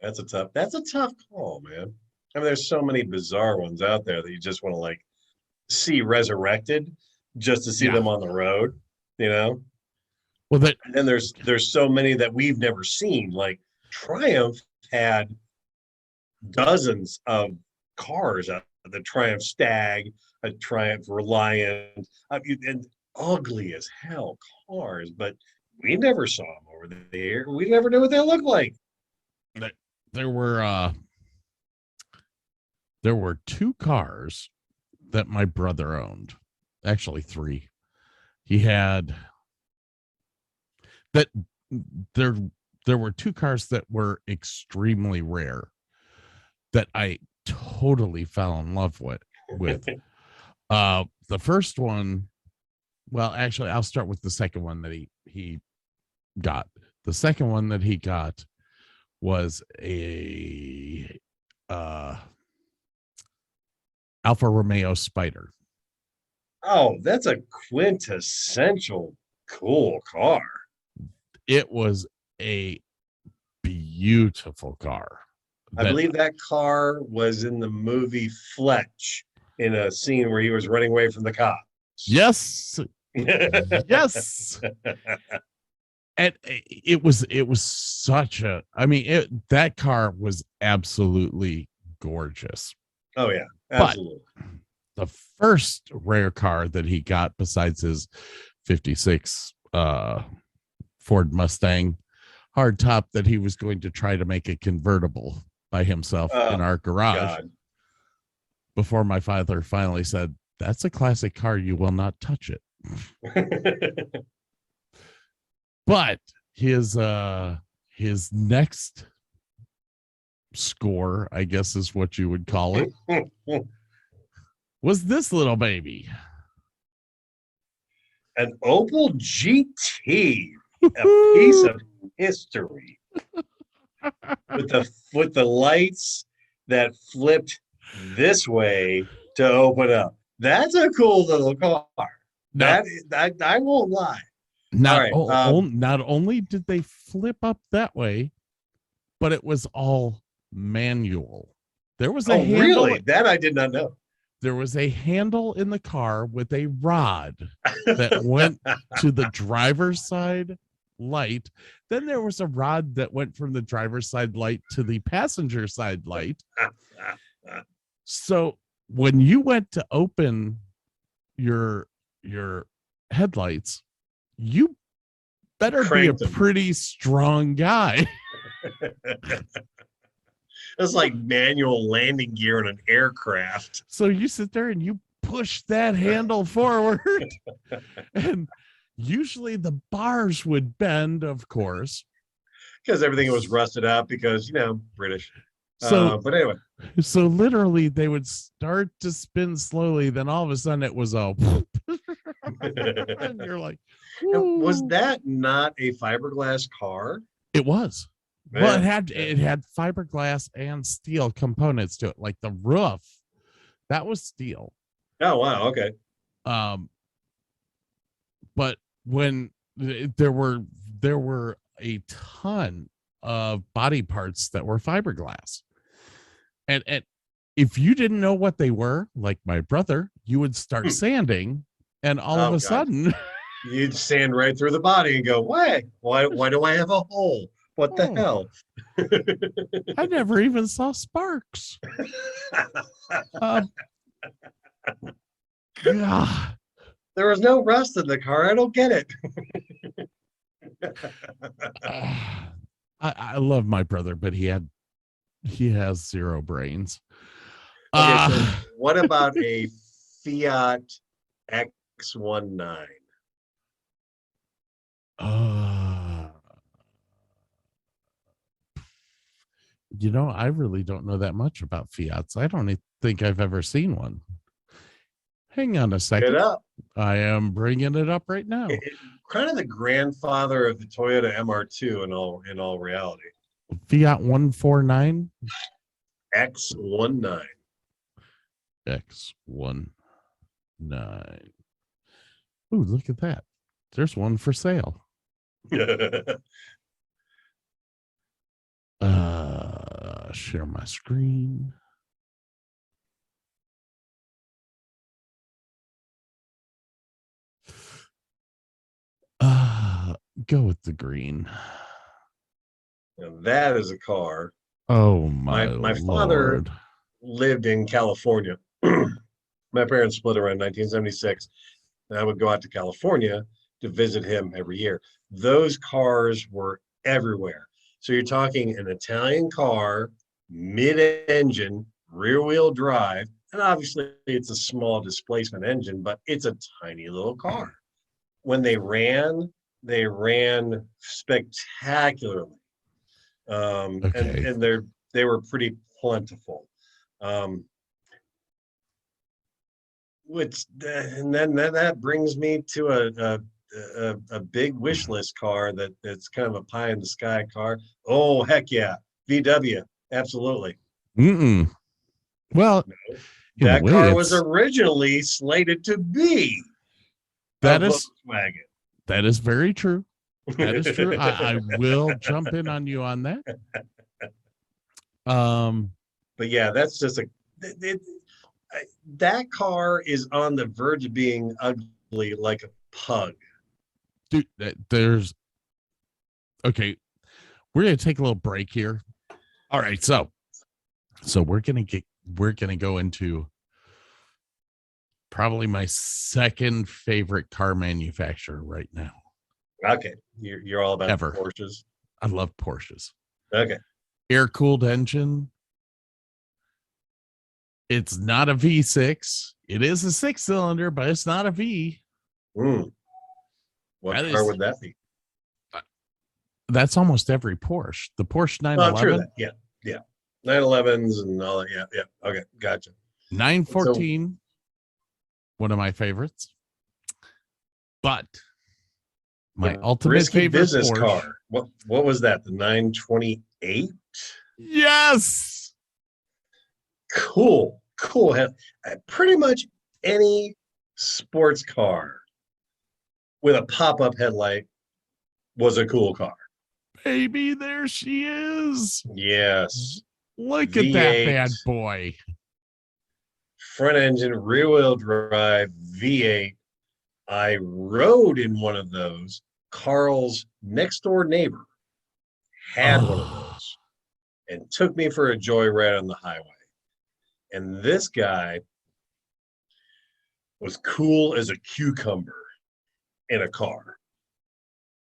That's a tough call, man. I mean, there's so many bizarre ones out there that you just want to see resurrected just to see them on the road, Well, and then there's so many that we've never seen. Like Triumph had dozens of cars out the Triumph Stag, a Triumph Reliant, and ugly as hell cars, but we never saw them over there. We never knew what they looked like. There were two cars that my brother owned. Actually, three. He had that there were two cars that were extremely rare that I totally fell in love with. The first one, well, actually, I'll start with the second one that he got. The second one that he got was a Alfa Romeo Spider. Oh, that's a quintessential cool car. It was a beautiful car. I believe that car was in the movie Fletch in a scene where he was running away from the cops. Yes. Yes. And it was such a, I mean, that car was absolutely gorgeous. Oh yeah, absolutely. But the first rare car that he got besides his 56 Ford Mustang hardtop that he was going to try to make a convertible by himself in our garage. God. Before my father finally said, "That's a classic car, you will not touch it." But his next score, I guess is what you would call it, was this little baby. An Opel GT, a piece of history. with the lights that flipped this way to open up. That's a cool little car. Now, I won't lie. Not only did they flip up that way, but it was all manual. There was a handle. Really? That I did not know. There was a handle in the car with a rod that went to the driver's side light. Then there was a rod that went from the driver's side light to the passenger side light. So when you went to open your headlights, you better be a pretty strong guy. It's like manual landing gear in an aircraft. So you sit there and you push that handle forward, and usually the bars would bend, of course, because everything was rusted up because, British. So, but anyway, so literally they would start to spin slowly. Then all of a sudden it was all, and you're like, ooh. Was that not a fiberglass car? It was. Man. Well, it had fiberglass and steel components to it, like the roof. That was steel. Oh wow, okay. But when there were a ton of body parts that were fiberglass, and if you didn't know what they were, like my brother, you would start sanding, and all of a sudden, you'd sand right through the body and go, why do I have a hole? What the hell? I never even saw sparks. God. There was no rust in the car. I don't get it. I love my brother, but he has zero brains. Okay, so what about a Fiat X19? I really don't know that much about Fiats. I don't think I've ever seen one. Hang on a second. Get up. I am bringing it up right now. Kind of the grandfather of the Toyota MR2 in all reality. Fiat 149? X19. X19. Ooh, look at that. There's one for sale. Share my screen. Go with the green. Now that is a car. Oh my father lived in California My parents split around 1976, and I would go out to California to visit him every year. Those cars were everywhere. So you're talking an Italian car, mid-engine, rear-wheel drive, and obviously it's a small displacement engine, but it's a tiny little car. When they ran spectacularly. Okay. And they were pretty plentiful. And then that brings me to a big wish list car that's kind of a pie in the sky car. Oh, heck yeah. VW. Absolutely. Well, in a That way, car was originally slated to be a that is Volkswagen. that is very true. That is true. I will jump in on you on that. But yeah, that's just that car is on the verge of being ugly like a pug. Dude, okay. We're gonna take a little break here. All right, so we're gonna go into probably my second favorite car manufacturer right now. Okay, you're all about Ever. Porsches. I love Porsches. Okay, Air-cooled engine. It's not a V6. It is a 6-cylinder, but it's not a V. what That car is- would that be? That's almost every Porsche. The Porsche Oh, true 911, that. Yeah. 911s and all that. Yeah. Okay, gotcha. 914, one of my favorites. But my The ultimate risky favorite business Porsche. car. What was that? The 928? Yes. Cool. Pretty much any sports car with a pop-up headlight was a cool car. Baby, there she is. Yes. Look at that V8. bad boy. Front engine, rear wheel drive, V8. I rode in one of those. Carl's next door neighbor had one of those and took me for a joyride on the highway. And this guy was cool as a cucumber in a car.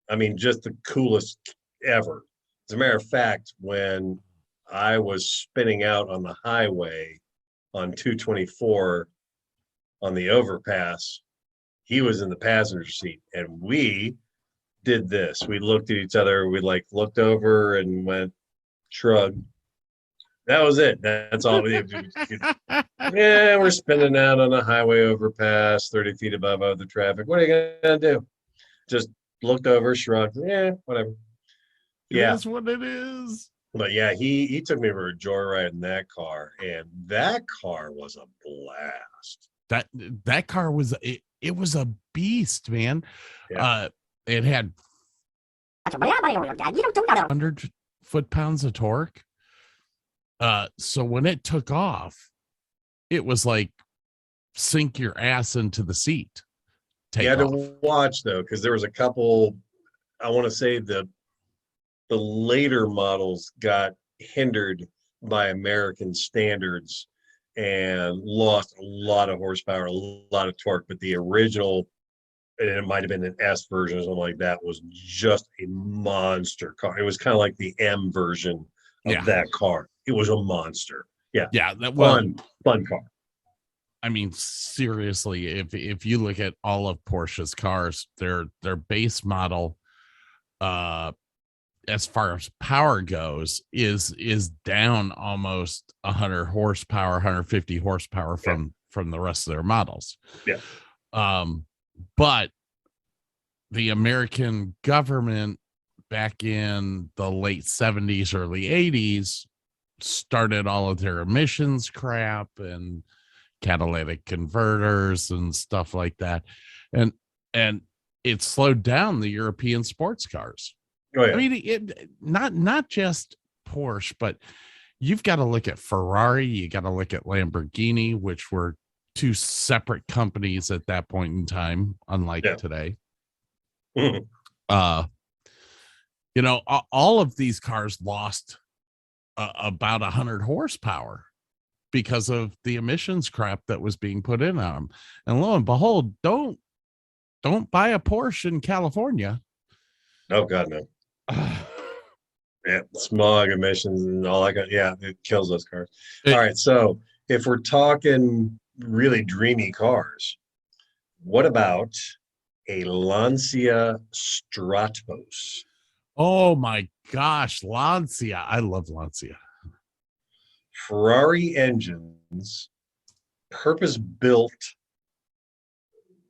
I mean, just the coolest ever. As a matter of fact, when I was spinning out on the highway on 224 on the overpass, he was in the passenger seat, and we did this. We looked at each other. We looked over and went, shrug. That was it. That's all we did. Yeah, we're spinning out on a highway overpass, 30 feet above other traffic. What are you gonna do? Just looked over, shrugged. Yeah, whatever. Yeah, That's what it is. but yeah, he took me for a joyride in that car, and that car was a blast. That car was it was a beast, man. Yeah. It had 100 foot-pounds of torque. So when it took off, it was like sink your ass into the seat. You had Take to off. watch though, because there was a couple. I want to say the later models got hindered by American standards and lost a lot of horsepower, a lot of torque. But the original, and it might have been an S version or something like that, was just a monster car. It was kind of like the M version of that car. It was a monster. Yeah. Yeah, Fun car. I mean, seriously, if you look at all of Porsche's cars, their base model, as far as power goes, is down almost 100 horsepower, 150 horsepower from the rest of their models. Yeah. But the American government back in the late 70s, early 80s started all of their emissions crap and catalytic converters and stuff like that. And it slowed down the European sports cars. Oh, yeah. I mean, it not just Porsche, but you've got to look at Ferrari, you got to look at Lamborghini, which were two separate companies at that point in time, unlike today. Mhm. All of these cars lost about 100 horsepower because of the emissions crap that was being put in on them. And lo and behold, don't buy a Porsche in California. Oh God, no. Yeah, smog emissions and all that. Yeah, it kills those cars. All right, so if we're talking really dreamy cars, what about a Lancia Stratos? Oh my gosh, Lancia. I love Lancia. Ferrari engines, purpose-built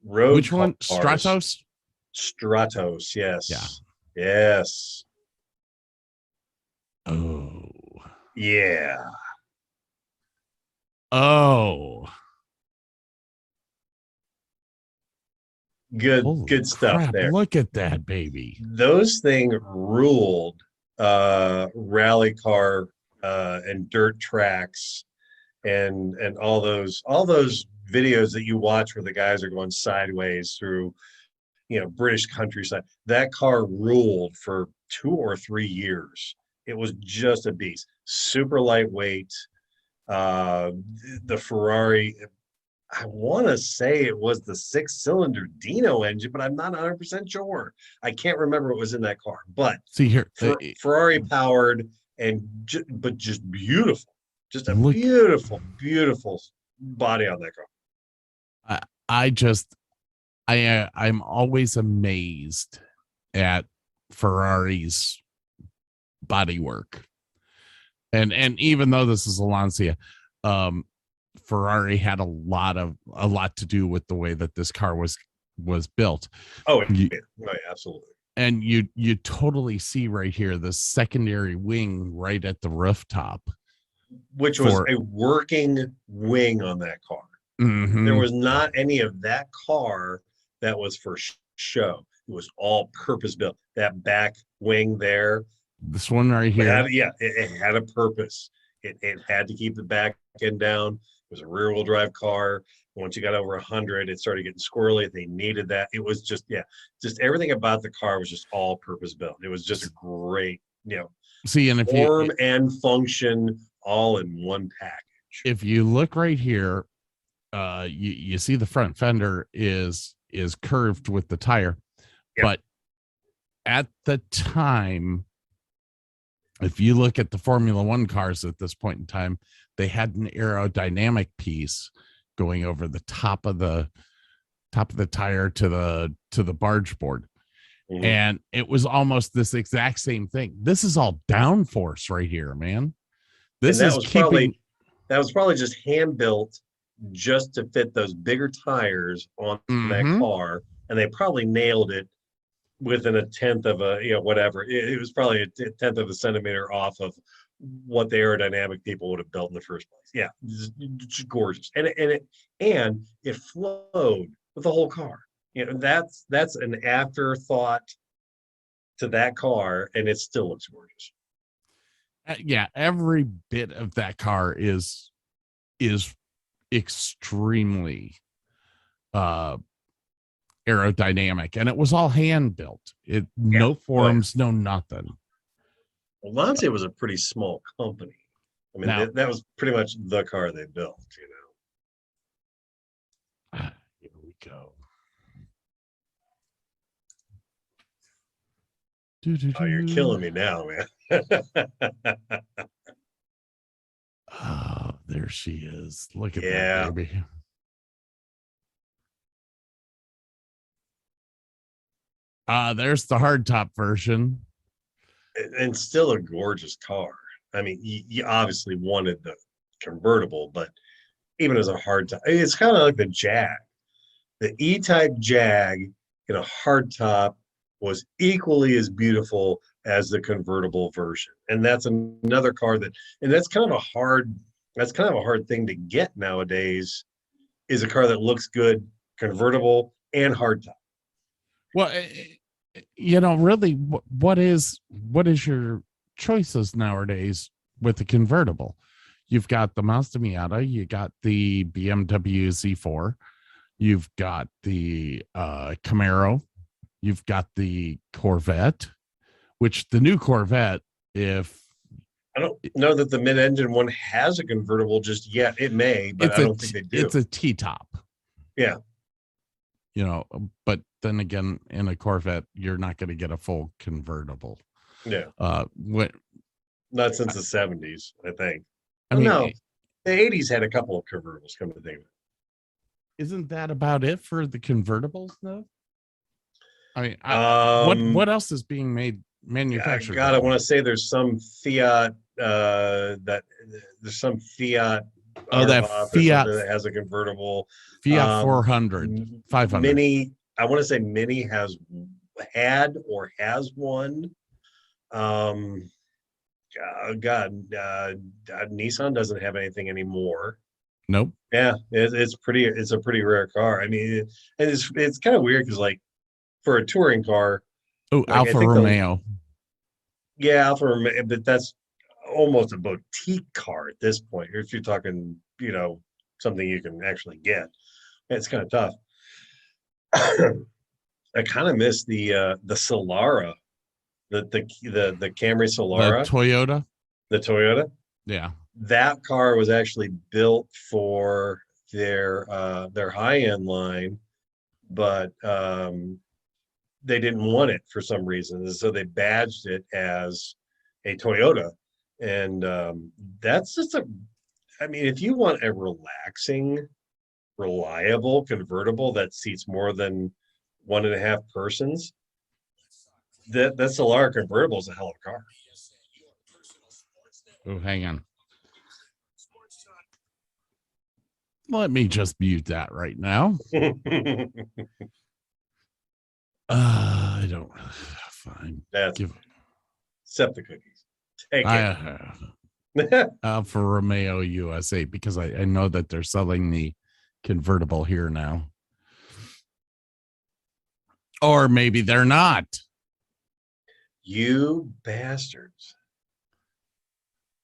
road Which one? cars. Stratos? Stratos, yes. Yeah. Yes. Oh. Yeah. Oh. Good stuff crap, there. Look at that, baby. Those things ruled rally car and dirt tracks and all those videos that you watch where the guys are going sideways through British countryside. That car ruled for 2 or 3 years. It was just a beast. Super lightweight. The Ferrari, I want to say it was the 6-cylinder Dino engine, but I'm not 100% sure. I can't remember what was in that car. But see here, Ferrari powered but just beautiful. Just a beautiful body on that car. I'm always amazed at Ferrari's bodywork. And even though this is a Lancia, Ferrari had a lot to do with the way that this car was built. Oh, right, absolutely. And you totally see right here the secondary wing right at the rooftop, which was a working wing on that car. Mm-hmm. There was not any of that car that was for show. It was all purpose built. That back wing there, this one right here, it had a purpose. It had to keep the back end down. It was a rear wheel drive car. Once you got over 100, it started getting squirrely. They needed that. It was just everything about the car was just all purpose built. It was just a great, see, and if form and function all in one package. If you look right here, you see the front fender is curved with the tire, but at the time, if you look at the Formula One cars at this point in time, they had an aerodynamic piece going over the top of the tire to the barge board. Mm-hmm. And it was almost this exact same thing. This is all downforce right here, man. That was probably just hand built just to fit those bigger tires on that car, and they probably nailed it within a tenth of whatever. It was probably a tenth of a centimeter off of what the aerodynamic people would have built in the first place. Yeah, just gorgeous, and it flowed with the whole car. That's an afterthought to that car, and it still looks gorgeous. Every bit of that car is extremely aerodynamic, and it was all hand built. No forums, no nothing. Well, Lancia was a pretty small company. I mean, that was pretty much the car they built. Here we go. Oh, you're killing me now, man. Oh, there she is. Look at that baby. There's the hardtop version. And still a gorgeous car. I mean, you obviously wanted the convertible, but even as a hardtop, it's kind of like the Jag. The E-Type Jag in a hardtop was equally as beautiful as the convertible version. And that's another car that's kind of a hard thing to get nowadays, is a car that looks good, convertible and hardtop. Well, really, what is your choices nowadays with the convertible? You've got the Mazda Miata, you got the BMW Z4, you've got the Camaro, you've got the Corvette, which the new Corvette, if I don't know that the mid-engine one has a convertible just yet. It may, but I don't think they do. It's a T-top. Yeah. You know, but then again, in a Corvette, you're not going to get a full convertible. Yeah. What? Not since the 70s, I think. I mean, no, the 80s had a couple of convertibles, come to think of it. Isn't that about it for the convertibles, though? I mean, what else is being manufactured? God, I want to say there's some Fiat that there's some Fiat. That Fiat that has a convertible. Fiat 400, 500. Mini, I want to say Mini has had or has one. Nissan doesn't have anything anymore. Nope. Yeah, it's a pretty rare car. I mean, it's kind of weird because like for a touring car. Oh, like, Alfa Romeo. Alfa Romeo, but that's almost a boutique car at this point. If you're talking, something you can actually get, it's kind of tough. I kind of miss the Solara, the Camry Solara, The Toyota. Yeah, that car was actually built for their high end line, but they didn't want it for some reason, so they badged it as a Toyota, and that's just I mean, if you want a relaxing, reliable convertible that seats more than 1.5 persons, that Solara convertible is a hell of a car. Oh, hang on. Let me just mute that right now. I don't. Fine. That's except the cookies. Take it. Alfa Romeo USA, because I know that they're selling the convertible here now. Or maybe they're not. You bastards.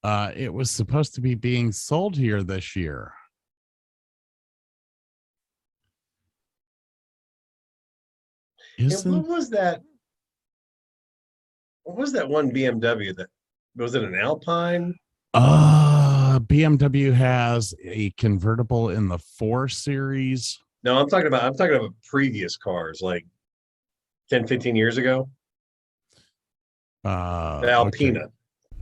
It was supposed to be being sold here this year. What was that? What was that one BMW that was it an Alpine? BMW has a convertible in the 4 Series. No, I'm talking about previous cars like 10, 15 years ago. The Alpina. Okay.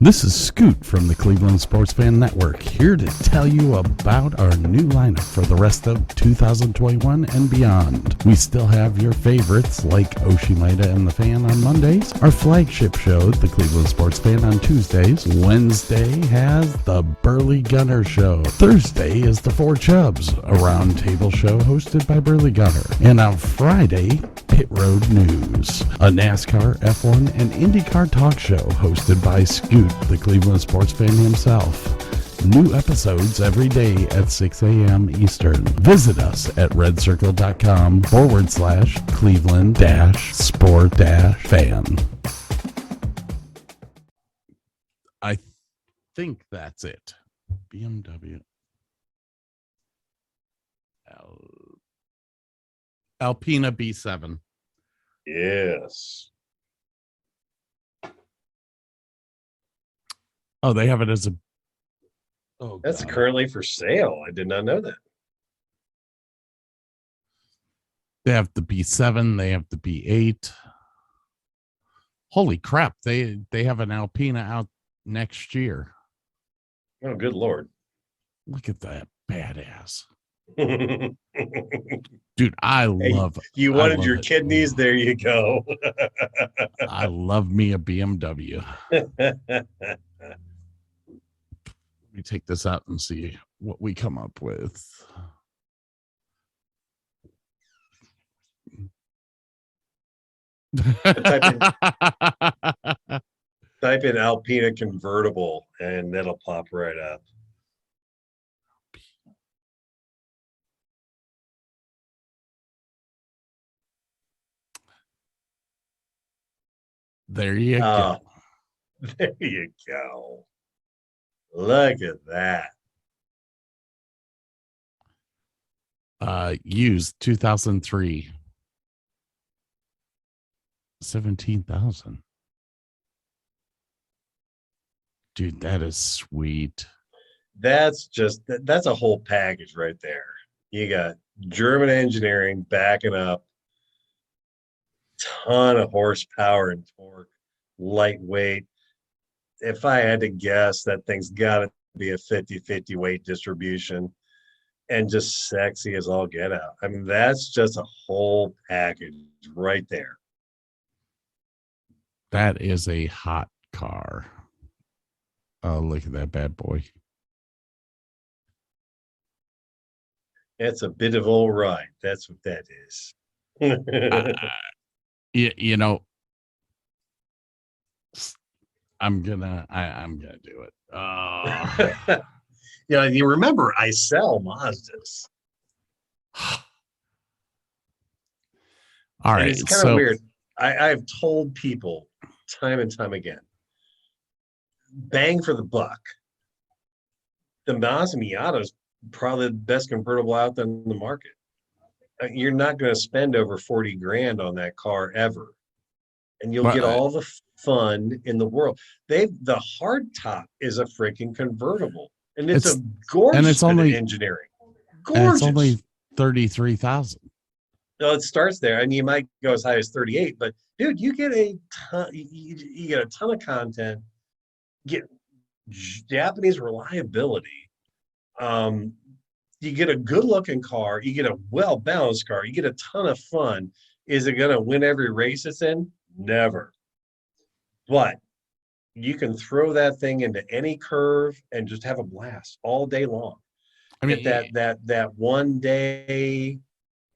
This is Scoot from the Cleveland Sports Fan Network, here to tell you about our new lineup for the rest of 2021 and beyond. We still have your favorites like Oshimida and the Fan on Mondays, our flagship show, the Cleveland Sports Fan, on Tuesdays. Wednesday has the Burley Gunner Show. Thursday is the Four Chubs, a roundtable show hosted by Burley Gunner. And on Friday, Pit Road News, a NASCAR, F1, and IndyCar talk show hosted by Scoot, the Cleveland sports fan himself. New episodes every day at 6 a.m. Eastern. Visit us at redcircle.com/Cleveland-sport-fan. I think that's it. BMW. Alpina B7. Yes. Oh, they have it as a. Oh, that's God. Currently for sale. I did not know that. They have the B7. They have the B8. Holy crap! They have an Alpina out next year. Oh, good Lord! Look at that badass. Dude, I love. You wanted your kidneys? There you go. I love me a BMW. Let me take this out and see what we come up with. Type in Alpina convertible and it'll pop right up. There you go. There you go. Look at that. Used 2003. 17,000. Dude, that is sweet. That's a whole package right there. You got German engineering backing up, ton of horsepower and torque, lightweight. If I had to guess, that thing's got to be a 50-50 weight distribution and just sexy as all get out. I mean, that's just a whole package right there. That is a hot car. Oh, look at that bad boy. That's a bit of all right. That's what that is. You know, I'm gonna do it. Yeah, you remember I sell Mazdas. All And right, it's kind of so weird. I've told people time and time again, bang for the buck. The Mazda Miata is probably the best convertible out there in the market. You're not going to spend over 40 grand on that car ever. And you'll get all the fun in the world. The hard top is a freaking convertible. And it's a gorgeous and it's only engineering. And it's Gorgeous. only 33,000. No, it starts there, and you might go as high as 38. But dude, you get a ton. You get a ton of content. Get Japanese reliability. You get a good-looking car. You get a well-balanced car. You get a ton of fun. Is it going to win every race it's in? Never. But you can throw that thing into any curve and just have a blast all day long. I mean, that one day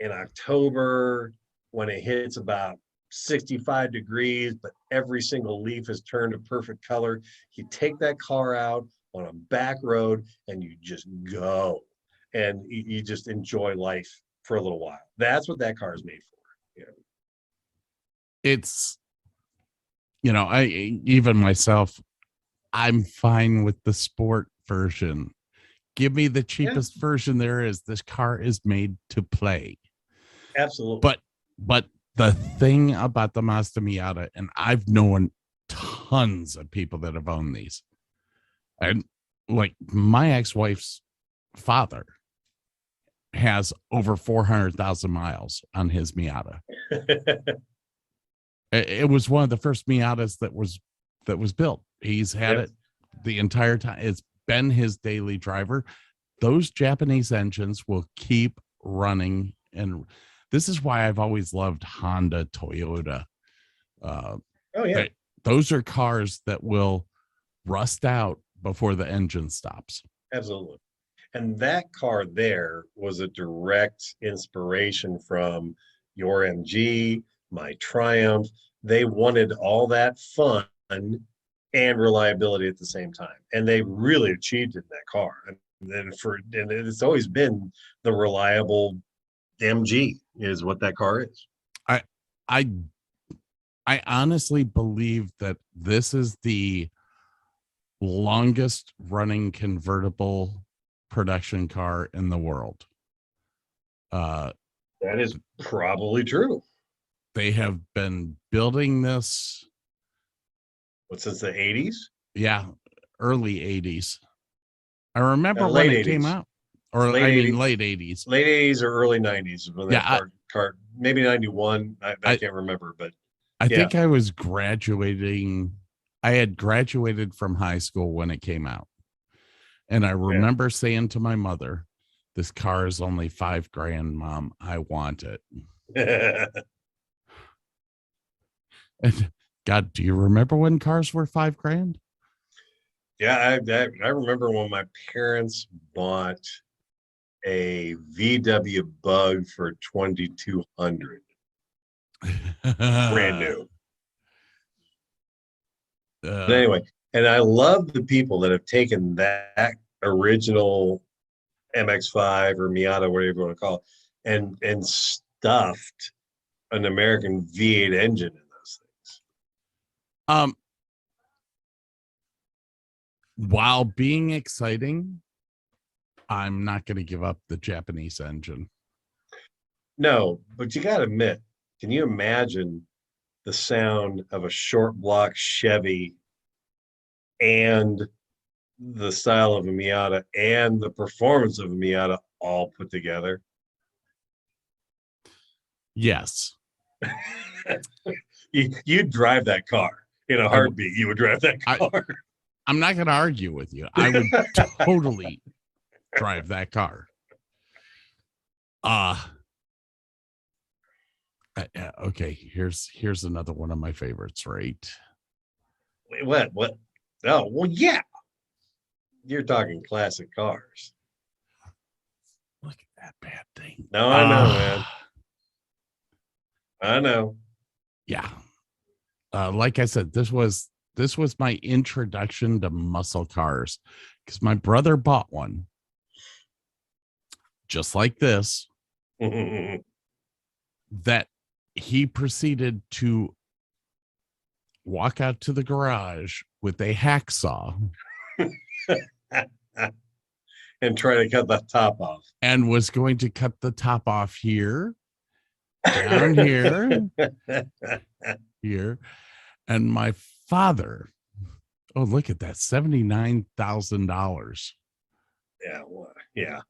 in October when it hits about 65 degrees, but every single leaf is turned a perfect color. You take that car out on a back road and you just go, and you just enjoy life for a little while. That's what that car is made for. Yeah. It's, even myself, I'm fine with the sport version. Give me the cheapest version there is. This car is made to play. Absolutely. But the thing about the Mazda Miata, and I've known tons of people that have owned these, and like my ex-wife's father has over 400,000 miles on his Miata. It was one of the first Miatas that was built. He's had it the entire time. It's been his daily driver. Those Japanese engines will keep running, and this is why I've always loved Honda, Toyota. Those are cars that will rust out before the engine stops. Absolutely. And that car there was a direct inspiration from your MG, my Triumph. They wanted all that fun and reliability at the same time, and they really achieved it in that car. And it's always been the reliable MG is what that car is. I honestly believe that this is the longest running convertible production car in the world. That is probably true. They have been building this since the 80s? Yeah, early 80s. I remember when late it 80s. Came out. Or late 80s. Late 80s or early 90s when that car maybe 91. I can't remember, but I think I was graduating. I had graduated from high school when it came out. And I remember saying to my mother, this car is only $5,000, Mom. I want it. And God, do you remember when cars were $5,000? Yeah, I remember when my parents bought a VW Bug for $2,200. Brand new. But anyway, and I love the people that have taken that original MX-5 or Miata, whatever you want to call it, and stuffed an American V8 engine in those things. While being exciting, I'm not going to give up the Japanese engine. No, but you got to admit, can you imagine the sound of a short block Chevy and the style of a Miata and the performance of a Miata all put together. Yes. You'd drive that car in a heartbeat. You would drive that car. I'm not going to argue with you. I would totally drive that car. Okay, here's another one of my favorites, right? Wait, what? Oh, well, yeah. You're talking classic cars. Look at that bad thing. No, I know, man. I know. Yeah. Like I said, this was my introduction to muscle cars because my brother bought one just like this that he proceeded to walk out to the garage with a hacksaw and try to cut the top off. And was going to cut the top off here, down here, here. And my father, oh, look at that, $79,000. Yeah, well, yeah.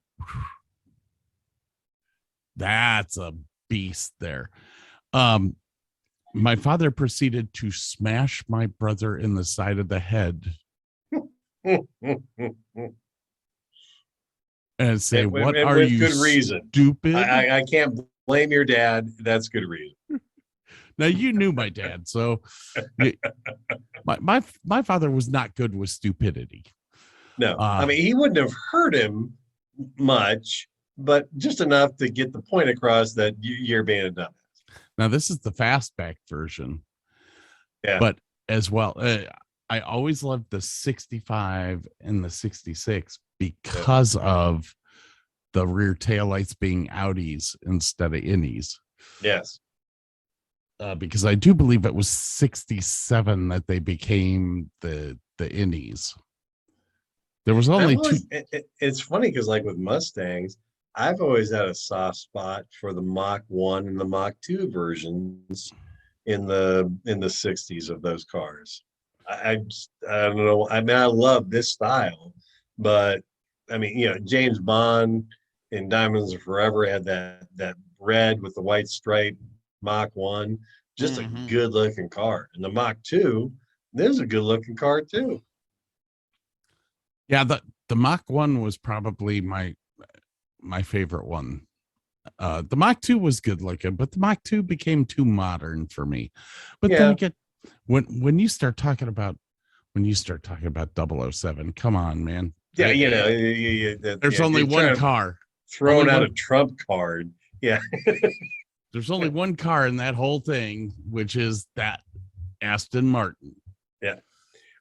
That's a beast there. My father proceeded to smash my brother in the side of the head and say, "What are you, good reason, stupid?" I can't blame your dad. That's good reason. Now, you knew my dad, so my father was not good with stupidity. No, I mean, he wouldn't have hurt him much, but just enough to get the point across that you're being a dumbass. Now, this is the fastback version. Yeah. But as well, I always loved the 65 and the 66 because of the rear taillights being outies instead of innies. Yes. Because I do believe it was 67 that they became the innies. There was only two. It's funny because, like with Mustangs, I've always had a soft spot for the Mach 1 and the Mach 2 versions in the 60s of those cars. I don't know. I mean, I love this style, but I mean, you know, James Bond in Diamonds Are Forever had that red with the white stripe Mach 1, just a good looking car. And the Mach 2, there's a good looking car too. Yeah, the Mach 1 was probably my favorite one. The Mach 2 was good looking, but the Mach 2 became too modern for me. But then again, when you start talking about 007, come on, man. Yeah, you know, there's only one car. Throwing out a trump card. Yeah. There's only one car in that whole thing, which is that Aston Martin. Yeah.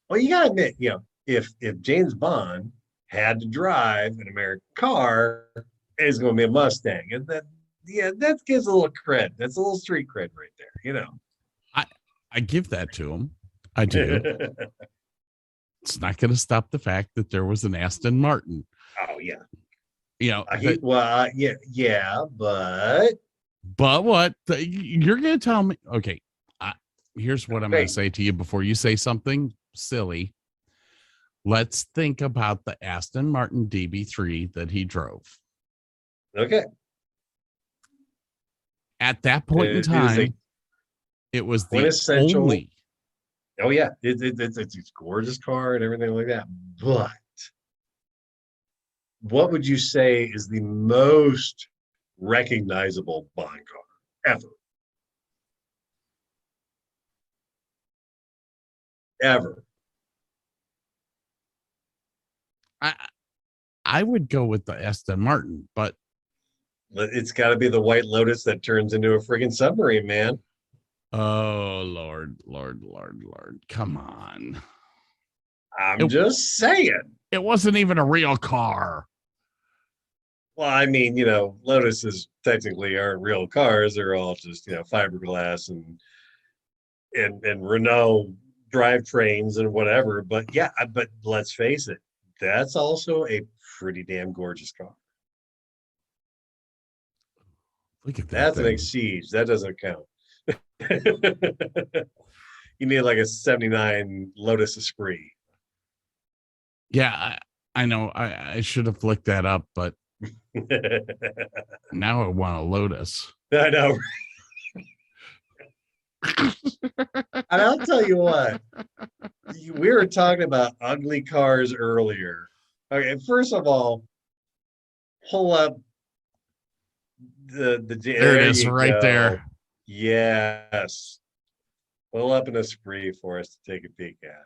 Well, you gotta admit, you know, if James Bond had to drive an American car, it's going to be a Mustang, and that gives a little cred. That's a little street cred right there, you know. I give that to him. I do. It's not going to stop the fact that there was an Aston Martin. Oh yeah. You know. Yeah, but what you're going to tell me? Okay, here's what I'm going to say to you before you say something silly. Let's think about the Aston Martin DB3 that he drove. Okay. At that point in time, it was the only. Oh yeah, it's a gorgeous car and everything like that. But what would you say is the most recognizable Bond car ever? I would go with the Aston Martin, but it's got to be the White Lotus that turns into a friggin' submarine, man. Oh, Lord. Come on. I'm just saying. It wasn't even a real car. Well, I mean, you know, Lotuses technically aren't real cars. They're all just, you know, fiberglass and Renault drivetrains and whatever. But yeah, but let's face it, that's also a pretty damn gorgeous car. Look at that. That's an Exige. That doesn't count. You need like a 79 Lotus Esprit. Yeah, I know. I should have looked that up, but now I want a Lotus. I know. And I'll tell you what, we were talking about ugly cars earlier. Okay, first of all, pull up the There it is, you right go. there. Yes. Pull up an Esprit for us to take a peek at.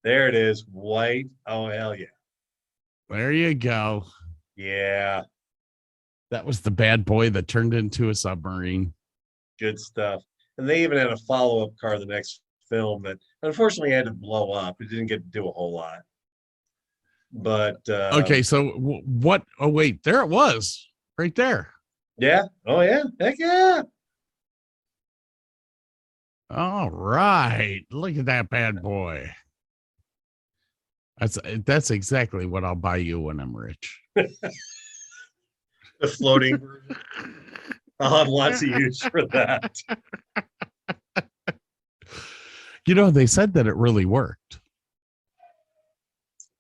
There it is, white. Oh, hell yeah. There you go. Yeah, That was the bad boy that turned into a submarine. good stuff. And they even had a follow-up car the next film that unfortunately had to blow up. It didn't get to do a whole lot. But Okay, so what? Oh, wait, there it was, right there. yeah. Oh yeah. Heck yeah. All right, look at that bad boy. That's exactly what I'll buy you when I'm rich. The floating version. I'll have lots of use for that. You know, they said that it really worked.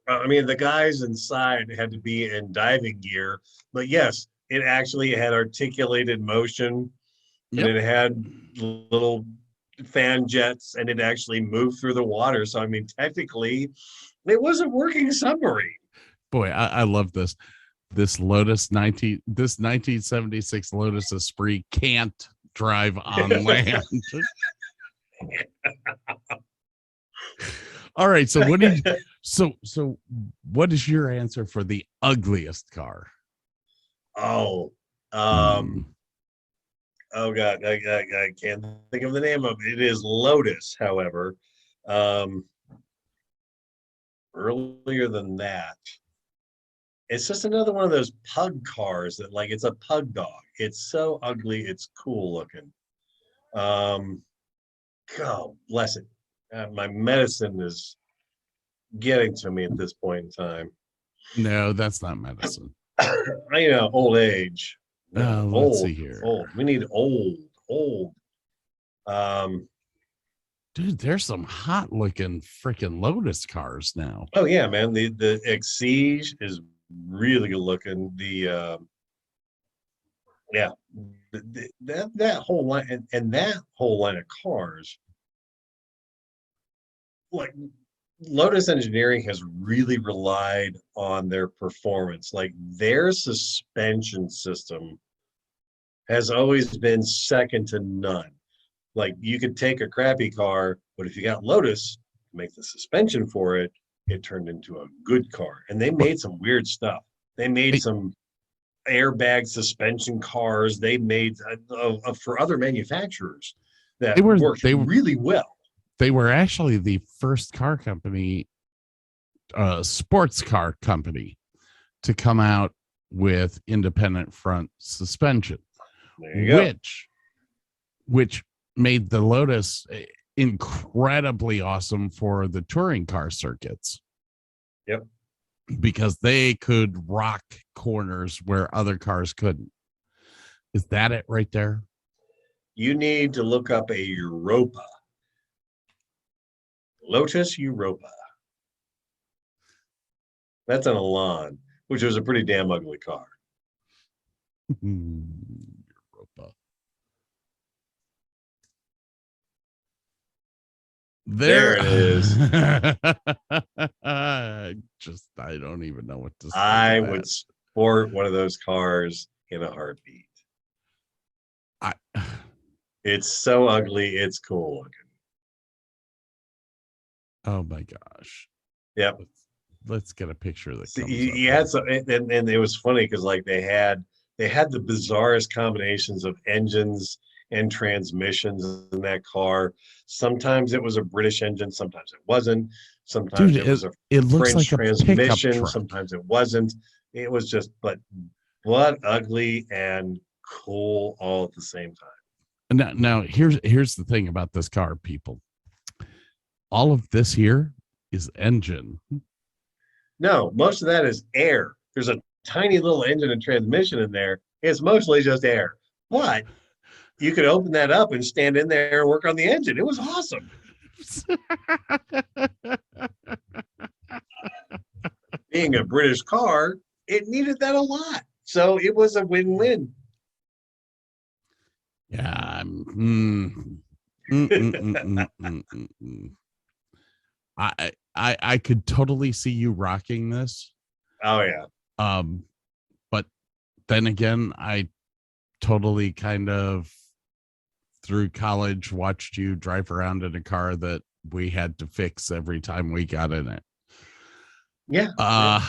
I mean, the guys inside had to be in diving gear, but yes, it actually had articulated motion Yep. and it had little fan jets and it actually moved through the water. So, I mean, technically, it was a working submarine. Boy, I love this. This 1976 Lotus Esprit can't drive on land. All right, so what is your answer for the ugliest car? Oh, oh God, I can't think of the name of it. It is Lotus, however. Earlier than that, it's just another one of those pug cars that like it's a pug dog. It's so ugly, it's cool looking. God bless it. My medicine is getting to me at this point in time. No, that's not medicine. You know, old age. Let's see here. Old. We need old. Dude, there's some hot looking freaking Lotus cars now. Oh yeah, man. The Exige is really good looking. The that whole line and that whole line of cars, like Lotus Engineering has really relied on their performance. Like their suspension system has always been second to none. Like you could take a crappy car, but if you got Lotus, make the suspension for it, it turned into a good car. And they made some weird stuff. They made some airbag suspension cars. They made for other manufacturers that worked really well. They were actually the first car company, sports car company, to come out with independent front suspension, which made the Lotus incredibly awesome for the touring car circuits. Yep. Because they could rock corners where other cars couldn't. Is that it right there? You need to look up a Europa. Lotus Europa. That's an Elan, which was a pretty damn ugly car. Europa. There it is. I don't even know what to say. I would sport one of those cars in a heartbeat. It's so ugly, it's cool looking. Oh my gosh. Yep. Let's get a picture of this. He had some, and it was funny because like they had the bizarrest combinations of engines and transmissions in that car. Sometimes it was a British engine, sometimes it wasn't. Sometimes it was a looks French like transmission, sometimes it wasn't. It was just, but ugly and cool all at the same time. Now here's the thing about this car, people. All of this here is engine. No, most of that is air. There's a tiny little engine and transmission in there. It's mostly just air. But you could open that up and stand in there and work on the engine. It was awesome. being a British car, it needed that a lot. So it was a win-win. Yeah. Mm, mm, mm, mm. I could totally see you rocking this. Oh yeah. But then again, I totally kind of through college watched you drive around in a car that we had to fix every time we got in it. Yeah.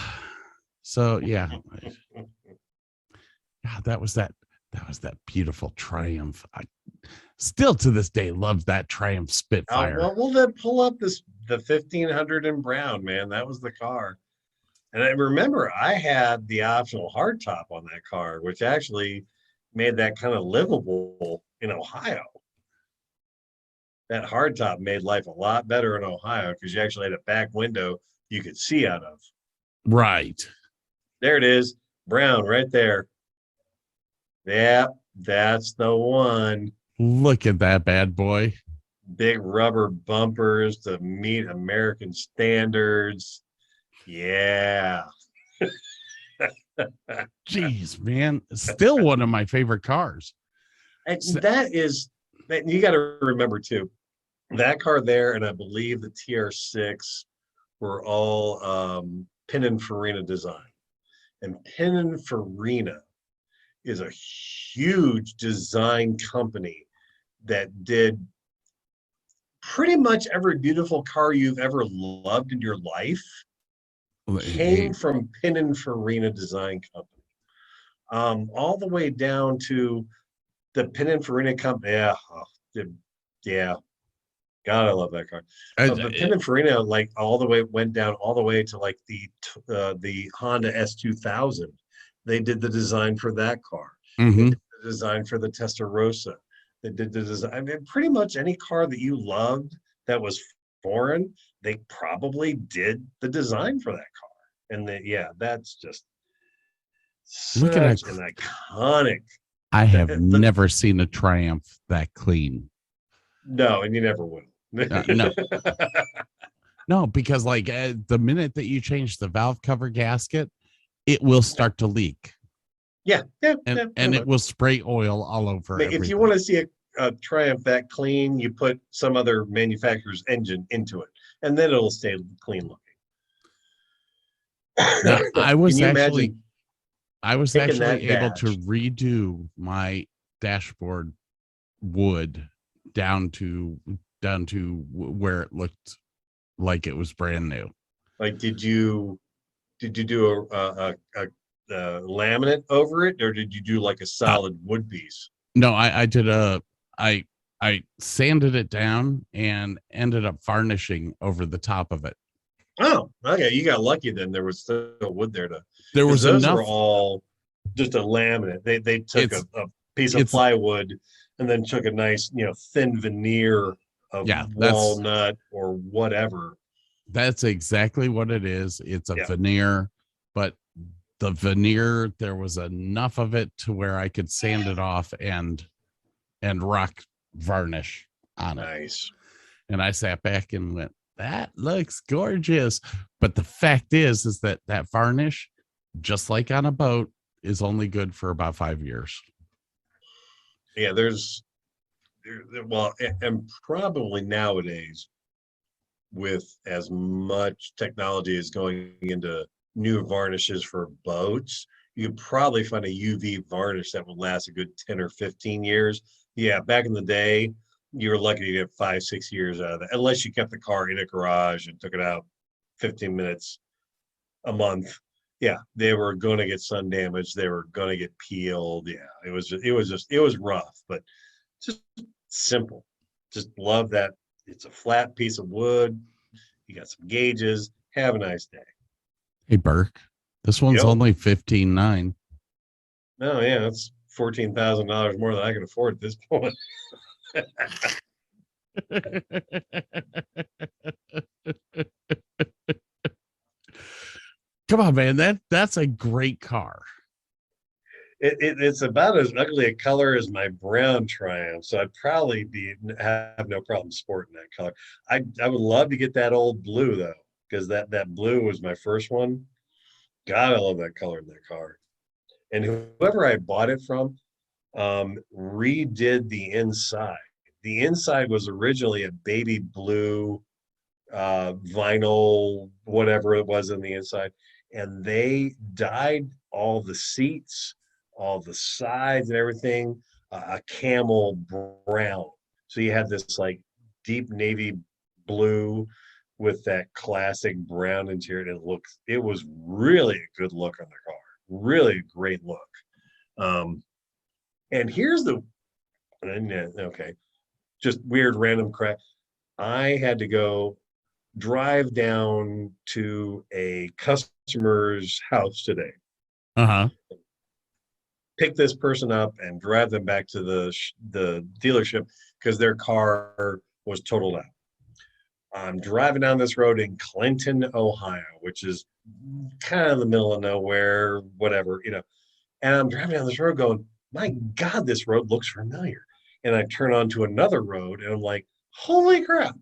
So yeah. God, that was that beautiful Triumph. I still to this day love that Triumph Spitfire. Well, we'll then pull up the 1500 in brown, man. That was the car. And I remember I had the optional hardtop on that car, which actually made that kind of livable in Ohio. That hardtop made life a lot better in Ohio because you actually had a back window you could see out of. Right. There it is, brown right there. Yeah, that's the one. Look at that bad boy. Big rubber bumpers to meet American standards. Yeah. Jeez, man. Still one of my favorite cars. And that you got to remember too, that car there, and I believe the TR6 were all Pininfarina design. And Pininfarina is a huge design company that did pretty much every beautiful car you've ever loved in your life came from Pininfarina Design Company. All the way down to the Pininfarina Company. Yeah. God, I love that car. But Pininfarina, like went down all the way to like the Honda S2000. They did the design for that car. Mm-hmm. They did the design for the Testarossa. They did the design. I mean, pretty much any car that you loved that was foreign, they probably did the design for that car. And that's just look at such an iconic. I have never seen a Triumph that clean. No, and you never will. No, because like the minute that you change the valve cover gasket, it will start to leak. Yeah. And it will spray oil all over. If you want to see a Triumph that clean, you put some other manufacturer's engine into it, and then it'll stay clean looking. Now, I was actually able badge to redo my dashboard wood down to where it looked like it was brand new. Like, did you do a laminate over it, or did you do like a solid wood piece? No, I sanded it down and ended up varnishing over the top of it. Oh, okay. You got lucky then. There was still wood there there was those enough. Were all just a laminate. They took a piece of plywood and then took a nice, thin veneer of walnut or whatever. That's exactly what it is. It's a veneer, but the veneer, there was enough of it to where I could sand it off and rock varnish on it. Nice. And I sat back and went, that looks gorgeous. But the fact is that varnish, just like on a boat, is only good for about 5 years. Yeah, and probably nowadays, with as much technology as going into new varnishes for boats, you could probably find a UV varnish that would last a good 10 or 15 years. Yeah, back in the day, you were lucky to get 5-6 years out of that, unless you kept the car in a garage and took it out 15 minutes a month. Yeah, they were going to get sun damage. They were going to get peeled. Yeah, it was rough, but just simple. Just love that. It's a flat piece of wood. You got some gauges. Have a nice day. Hey, Burke, this one's only $15,900. No, yeah, that's $14,000 more than I can afford at this point. Come on, man. That's a great car. It's about as ugly a color as my brown Triumph, so I'd probably have no problem sporting that color. I would love to get that old blue though, because that blue was my first one. God, I love that color in that car. And whoever I bought it from redid the inside. The inside was originally a baby blue vinyl, whatever it was in the inside, and they dyed all the seats, all the sides, and everything a camel brown. So you had this like deep navy blue with that classic brown interior. And it was really a good look on the car, really a great look. And here's okay, just weird random crap. I had to go drive down to a customer's house today, Uh-huh. pick this person up and drive them back to the dealership because their car was totaled out. I'm driving down this road in Clinton, Ohio, which is kind of the middle of nowhere, whatever, and I'm driving down this road going, my God, this road looks familiar. And I turn onto another road and I'm like, holy crap,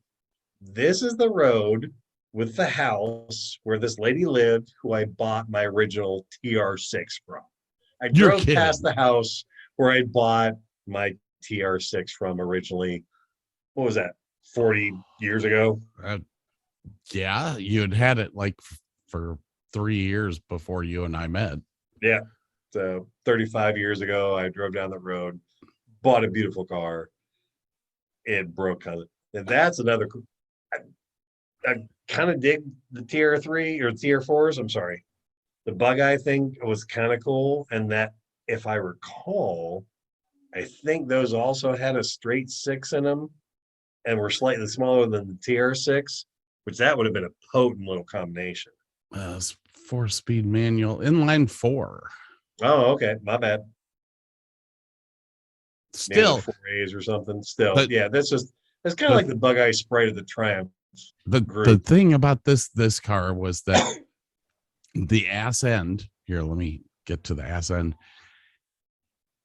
this is the road with the house where this lady lived who I bought my original TR6 from. I You're drove kidding. past the house where I bought my TR6 from originally. What was that, 40 years ago? Yeah, you had it like for 3 years before you and I met. Yeah. So 35 years ago, I drove down the road, bought a beautiful car. It broke. And that's another. I kind of dig the tier 3 or tier 4s. I'm sorry. The bug eye thing was kind of cool. And that, if I recall, I think those also had a straight 6 in them and were slightly smaller than the TR6, which that would have been a potent little combination. It's 4-speed manual, inline 4. Oh, okay. My bad. Still, 4As or something. Still, but, yeah, that's kind of like the bug eye Sprite of the Triumph. the thing about this car was that the ass end here, let me get to the ass end,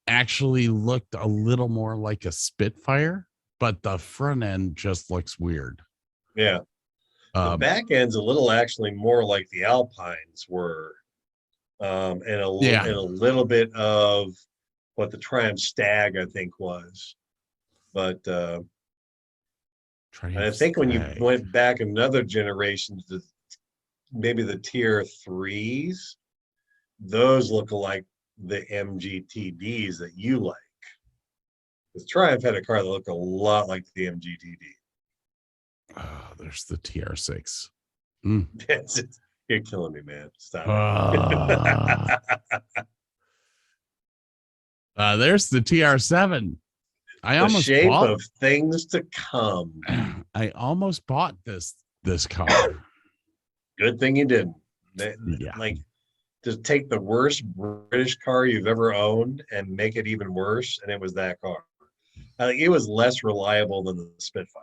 actually looked a little more like a Spitfire, but the front end just looks weird. Yeah. The back end's a little actually more like the Alpines were, and a little bit of what the Triumph Stag I think was, but I think when you went back another generation to maybe the tier 3s, those look like the MGTDs that you like. Because Triumph had a car that looked a lot like the MGTD. Oh, there's the TR6. You're killing me, man. Stop there's the TR7. The shape of things to come. I almost bought this car. Good thing you didn't. Like, just take the worst British car you've ever owned and make it even worse, and it was that car. It was less reliable than the Spitfire.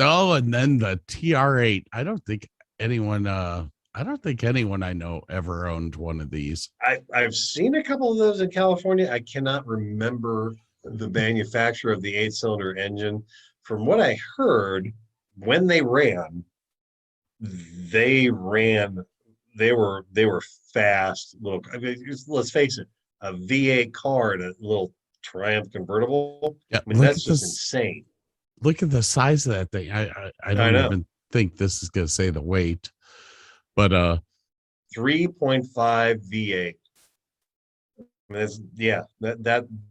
Oh, and then the TR8. I don't think anyone I know ever owned one of these. I've seen a couple of those in California. I cannot remember the manufacturer of the 8-cylinder engine. From what I heard, when they ran, they were fast little. I mean, let's face it, a V8 car and a little Triumph convertible. Yeah, I mean, that's just insane. Look at the size of that thing. I don't even think this is going to say the weight, but 3.5 V8. I mean,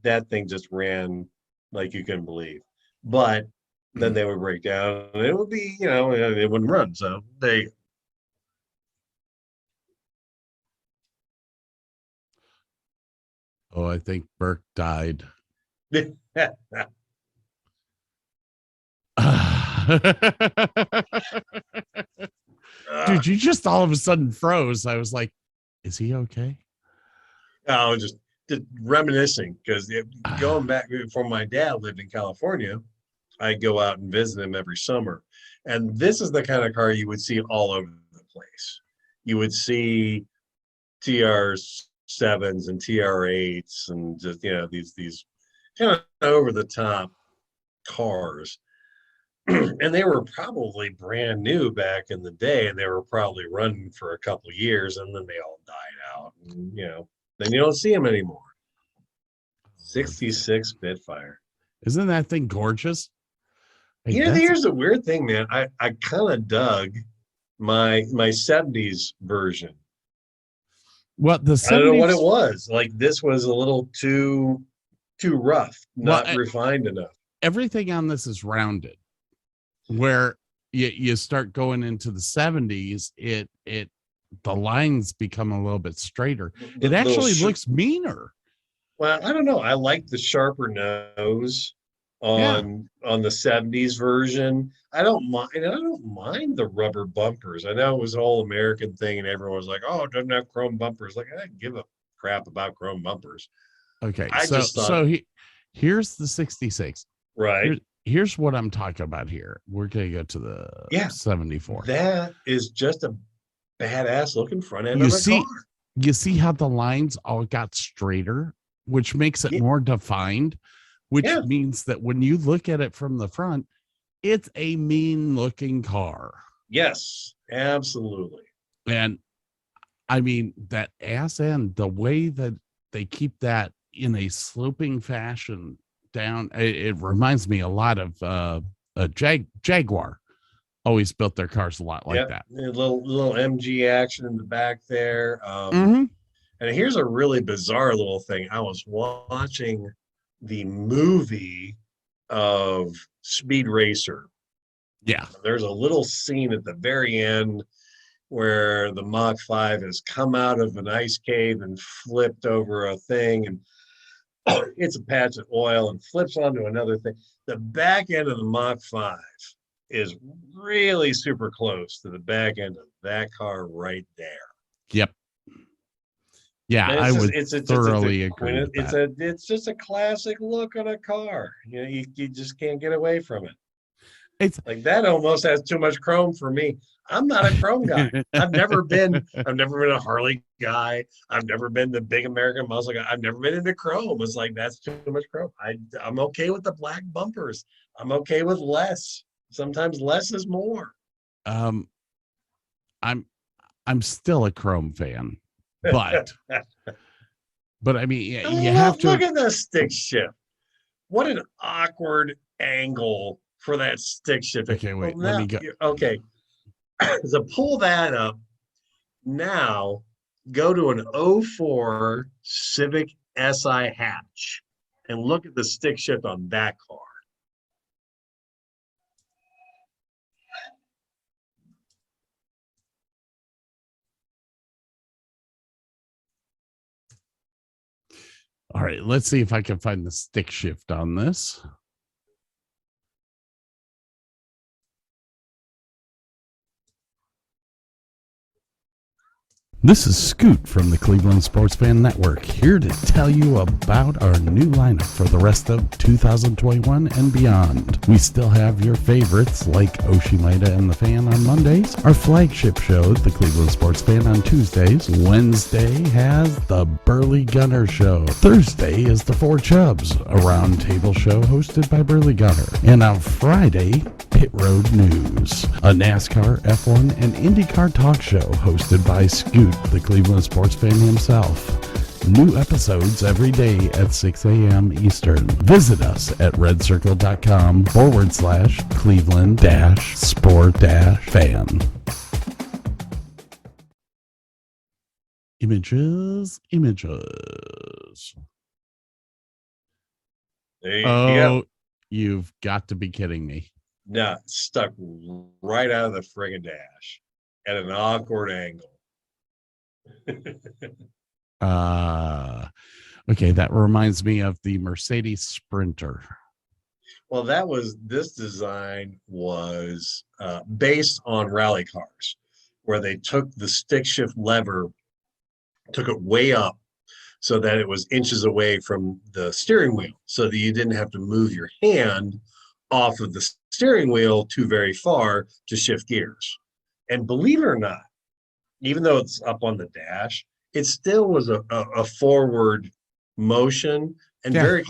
that thing just ran like you couldn't believe. But then they would break down and it would be, it wouldn't run. So they. Oh, I think Burke died. Dude, you just all of a sudden froze. I was like, is he okay? I was just reminiscing because going back before my dad lived in California, I go out and visit him every summer. And this is the kind of car you would see all over the place. You would see TR7s and TR8s and just, these kind of over the top cars. and they were probably brand new back in the day, and they were probably running for a couple of years, and then they all died out. And, then you don't see them anymore. 66 Spitfire. Isn't that thing gorgeous? Hey, Here's the weird thing, man. I kind of dug my 70s version. Well, the 70s, I don't know what it was. Like, this was a little too rough, not refined enough. Everything on this is rounded. Where you start going into the 70s, the lines become a little bit straighter. It actually looks meaner. Well, I don't know. I like the sharper nose on the 70s version. I don't mind the rubber bumpers. I know it was an all American thing, and everyone was like, "Oh, it doesn't have chrome bumpers." Like, I didn't give a crap about chrome bumpers. Okay, here's the 66. Right. Here's what I'm talking about here. We're gonna go to the 74. That is just a badass looking front end of a car. You see how the lines all got straighter, which makes it more defined, which means that when you look at it from the front, it's a mean looking car. Yes, absolutely. And I mean, that ass end, the way that they keep that in a sloping fashion down, it reminds me a lot of a Jaguar. Always built their cars a lot like that. A little MG action in the back there. And here's a really bizarre little thing. I was watching the movie of Speed Racer. Yeah. There's a little scene at the very end where the Mach 5 has come out of an ice cave and flipped over a thing, and it's a patch of oil and flips onto another thing. The back end of the Mach 5 is really super close to the back end of that car right there. Yep. Yeah, I would thoroughly agree with that. It's just a classic look on a car. You just can't get away from it. It's like that almost has too much chrome for me. I'm not a chrome guy. I've never been a Harley guy. I've never been the big American muscle guy. I've never been into chrome. It's like, that's too much chrome. I'm okay with the black bumpers. I'm okay with less. Sometimes less is more. I'm still a chrome fan, but I mean, you have to look at the stick shift. What an awkward angle for that stick shift. Okay, wait, let me go. Okay. So pull that up. Now go to an 04 Civic Si hatch and look at the stick shift on that car. All right, let's see if I can find the stick shift on this. This is Scoot from the Cleveland Sports Fan Network, here to tell you about our new lineup for the rest of 2021 and beyond. We still have your favorites like Oshimida and the Fan on Mondays, our flagship show, the Cleveland Sports Fan, on Tuesdays. Wednesday has the Burley Gunner Show. Thursday is the Four Chubs, a roundtable show hosted by Burley Gunner. And on Friday, Pit Road News, a NASCAR, F1, and IndyCar talk show hosted by Scoot, the Cleveland sports fan himself. New episodes every day at 6 a.m. Eastern. Visit us at redcircle.com/Cleveland-sport-fan. Images. There you go. You've got to be kidding me. No, stuck right out of the friggin' dash at an awkward angle. Okay, that reminds me of the Mercedes Sprinter. Well, this design was based on rally cars, where they took the stick shift lever, took it way up so that it was inches away from the steering wheel, so that you didn't have to move your hand off of the steering wheel too very far to shift gears. And believe it or not, even though it's up on the dash, it still was a forward motion and very,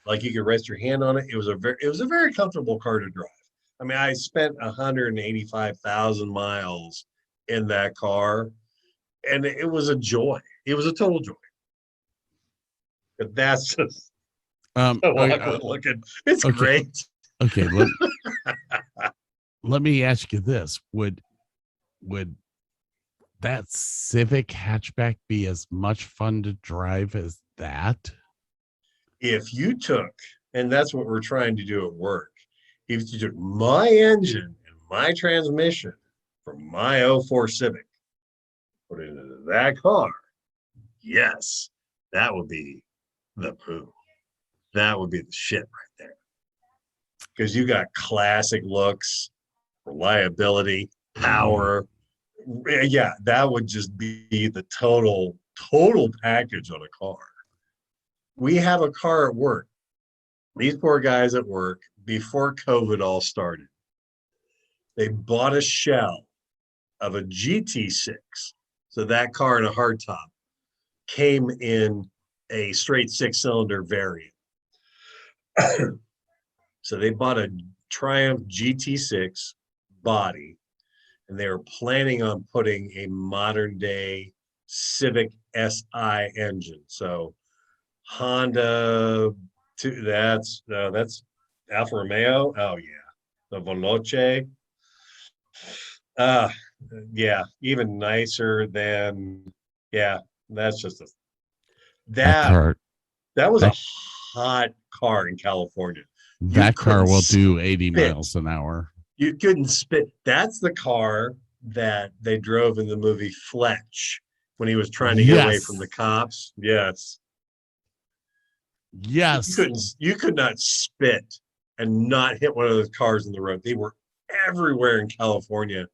like, you could rest your hand on it. It was a very comfortable car to drive. I mean, I spent 185,000 miles in that car, and it was a joy. It was a total joy. But that's just so awkward looking. It's okay. great. Okay, let me ask you this: Would that Civic hatchback be as much fun to drive as that? If you took, and that's what we're trying to do at work, if you took my engine and my transmission from my 04 Civic, put it into that car, yes, that would be the poo. That would be the shit right there. Because you got classic looks, reliability, power. Yeah, that would just be the total package on a car. We have a car at work. These poor guys at work, before COVID all started, they bought a shell of a GT6. So that car in a hardtop came in a straight 6-cylinder variant. So they bought a Triumph GT6 body, and they were planning on putting a modern day Civic Si engine. So Honda, that's Alfa Romeo. Oh yeah, the Veloce. Yeah, even nicer than, yeah. That's just that was a hot car in California. That car will do 80 miles an hour. You couldn't spit. That's the car that they drove in the movie Fletch when he was trying to get away from the cops. Yes. Yes. You could not spit and not hit one of those cars in the road. They were everywhere in California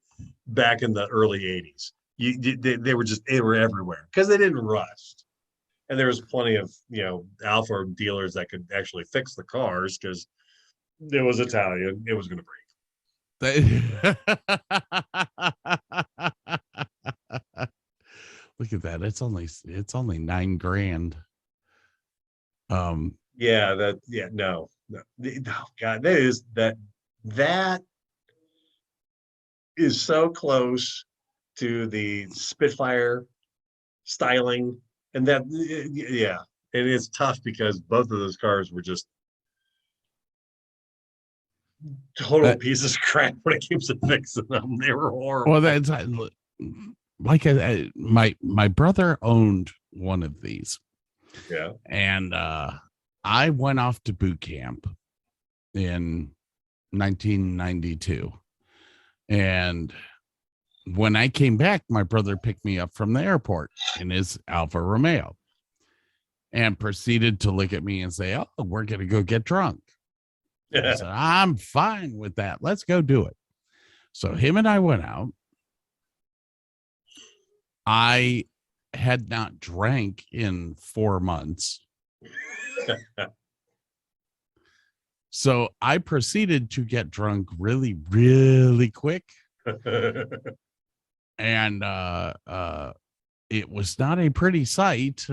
back in the early 80s. They were everywhere because they didn't rust. And there was plenty of, Alfa dealers that could actually fix the cars because it was Italian. It was going to break. Look at that. It's only $9,000. No. Oh God, that is so close to the Spitfire styling, and and it's tough because both of those cars were just total pieces of crap when it came to fixing them. They were horrible. Well, that's like my brother owned one of these. Yeah. And I went off to boot camp in 1992. And when I came back, my brother picked me up from the airport in his Alfa Romeo and proceeded to look at me and say, "Oh, we're going to go get drunk." I said, "I'm fine with that. Let's go do it." So him and I went out. I had not drank in 4 months. So I proceeded to get drunk really, really quick. And it was not a pretty sight.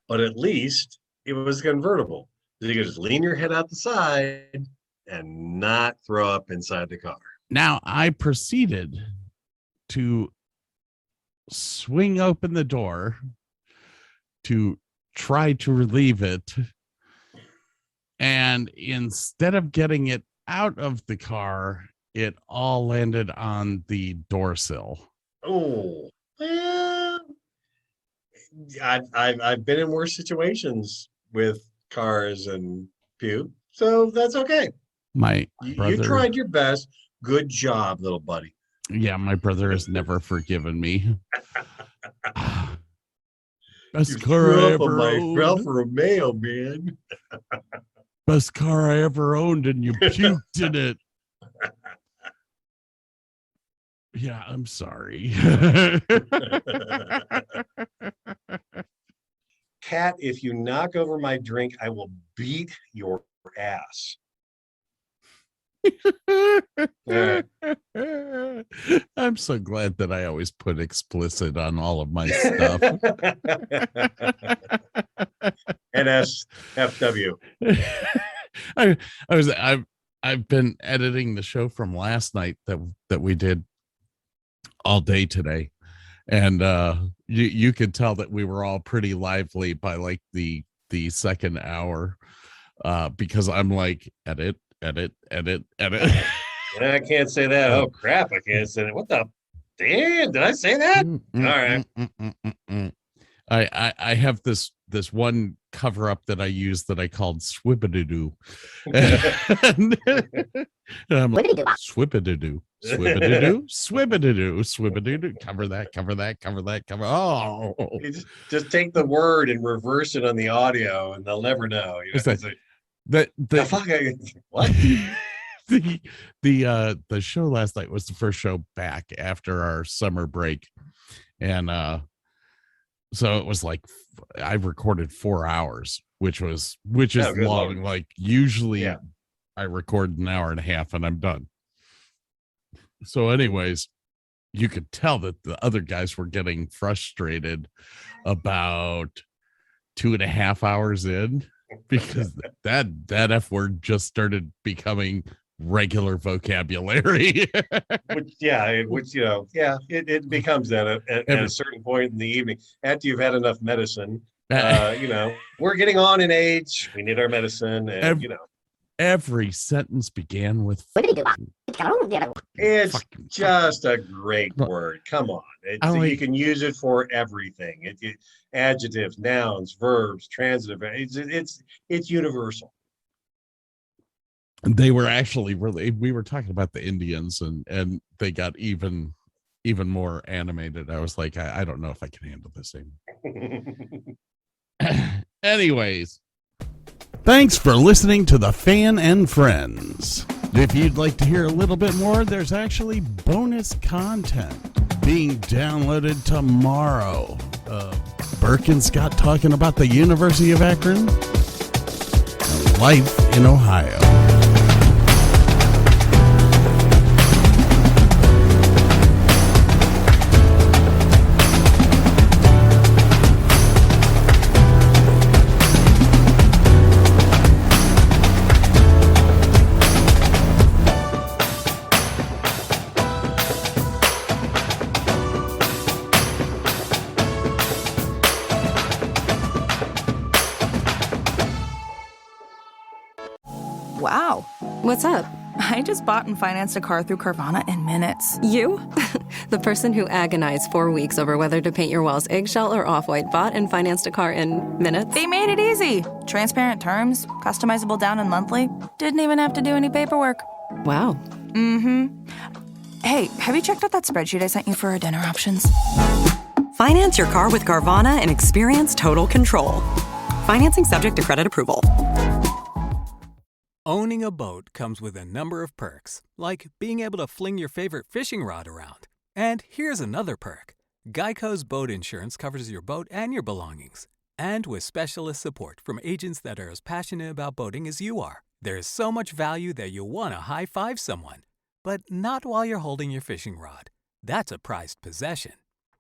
But at least it was convertible. You could just lean your head out the side and not throw up inside the car. Now I proceeded to swing open the door to try to relieve it. And instead of getting it out of the car, it all landed on the door sill. Oh, well, I've been in worse situations with cars and puke, so that's okay. My brother, you tried your best. Good job, little buddy. Yeah, my brother has never forgiven me. Best car I ever owned. Alfa Romeo, man. Best car I ever owned, and you puked in it. Yeah, I'm sorry. Cat, if you knock over my drink, I will beat your ass. I'm so glad that I always put explicit on all of my stuff. NSFW. I I've been editing the show from last night that we did all day today, and you could tell that we were all pretty lively by like the second hour, because I'm like edit. I can't say that. Oh crap! I can't say that. What the? Damn! Did I say that? All right. I have this one cover up that I use that I called Swibidoo. And I'm like, Swibidoo, cover that. Oh, You just take the word and reverse it on the audio, and they'll never know. You know, It's it's like- like, the fuck, what? the show last night was the first show back after our summer break, and so it was like I recorded 4 hours, which is Oh, good long. Lord. Like usually Yeah. I record an hour and a half and I'm done. So anyways, you could tell that the other guys were getting frustrated about 2.5 hours in, because that F word just started becoming regular vocabulary. It becomes that at a certain point in the evening, after you've had enough medicine. We're getting on in age. We need our medicine, and Every sentence began with it's fucking- just a great Look, word. Come on, I you like- can use it for everything. Adjectives, nouns, verbs, transitive. It's universal. they were actually really, we were talking about the Indians, and they got even more animated. I was like, I don't know if I can handle this anymore. Anyways, thanks for listening to the Fan and Friends. If you'd like to hear a little bit more, there's actually bonus content being downloaded tomorrow. Burke and Scott talking about the University of Akron and life in Ohio. Wow. What's up? I just bought and financed a car through Carvana in minutes. You? The person who agonized 4 weeks over whether to paint your walls eggshell or off-white bought and financed a car in minutes? They made it easy. Transparent terms, customizable down and monthly. Didn't even have to do any paperwork. Wow. Mm-hmm. Hey, have you checked out that spreadsheet I sent you for our dinner options? Finance your car with Carvana and experience total control. Financing subject to credit approval. Owning a boat comes with a number of perks, like being able to fling your favorite fishing rod around. And here's another perk. Geico's boat insurance covers your boat and your belongings. And with specialist support from agents that are as passionate about boating as you are, there's so much value that you'll want to high-five someone. But not while you're holding your fishing rod. That's a prized possession.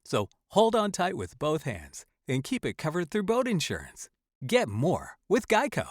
So hold on tight with both hands and keep it covered through boat insurance. Get more with Geico.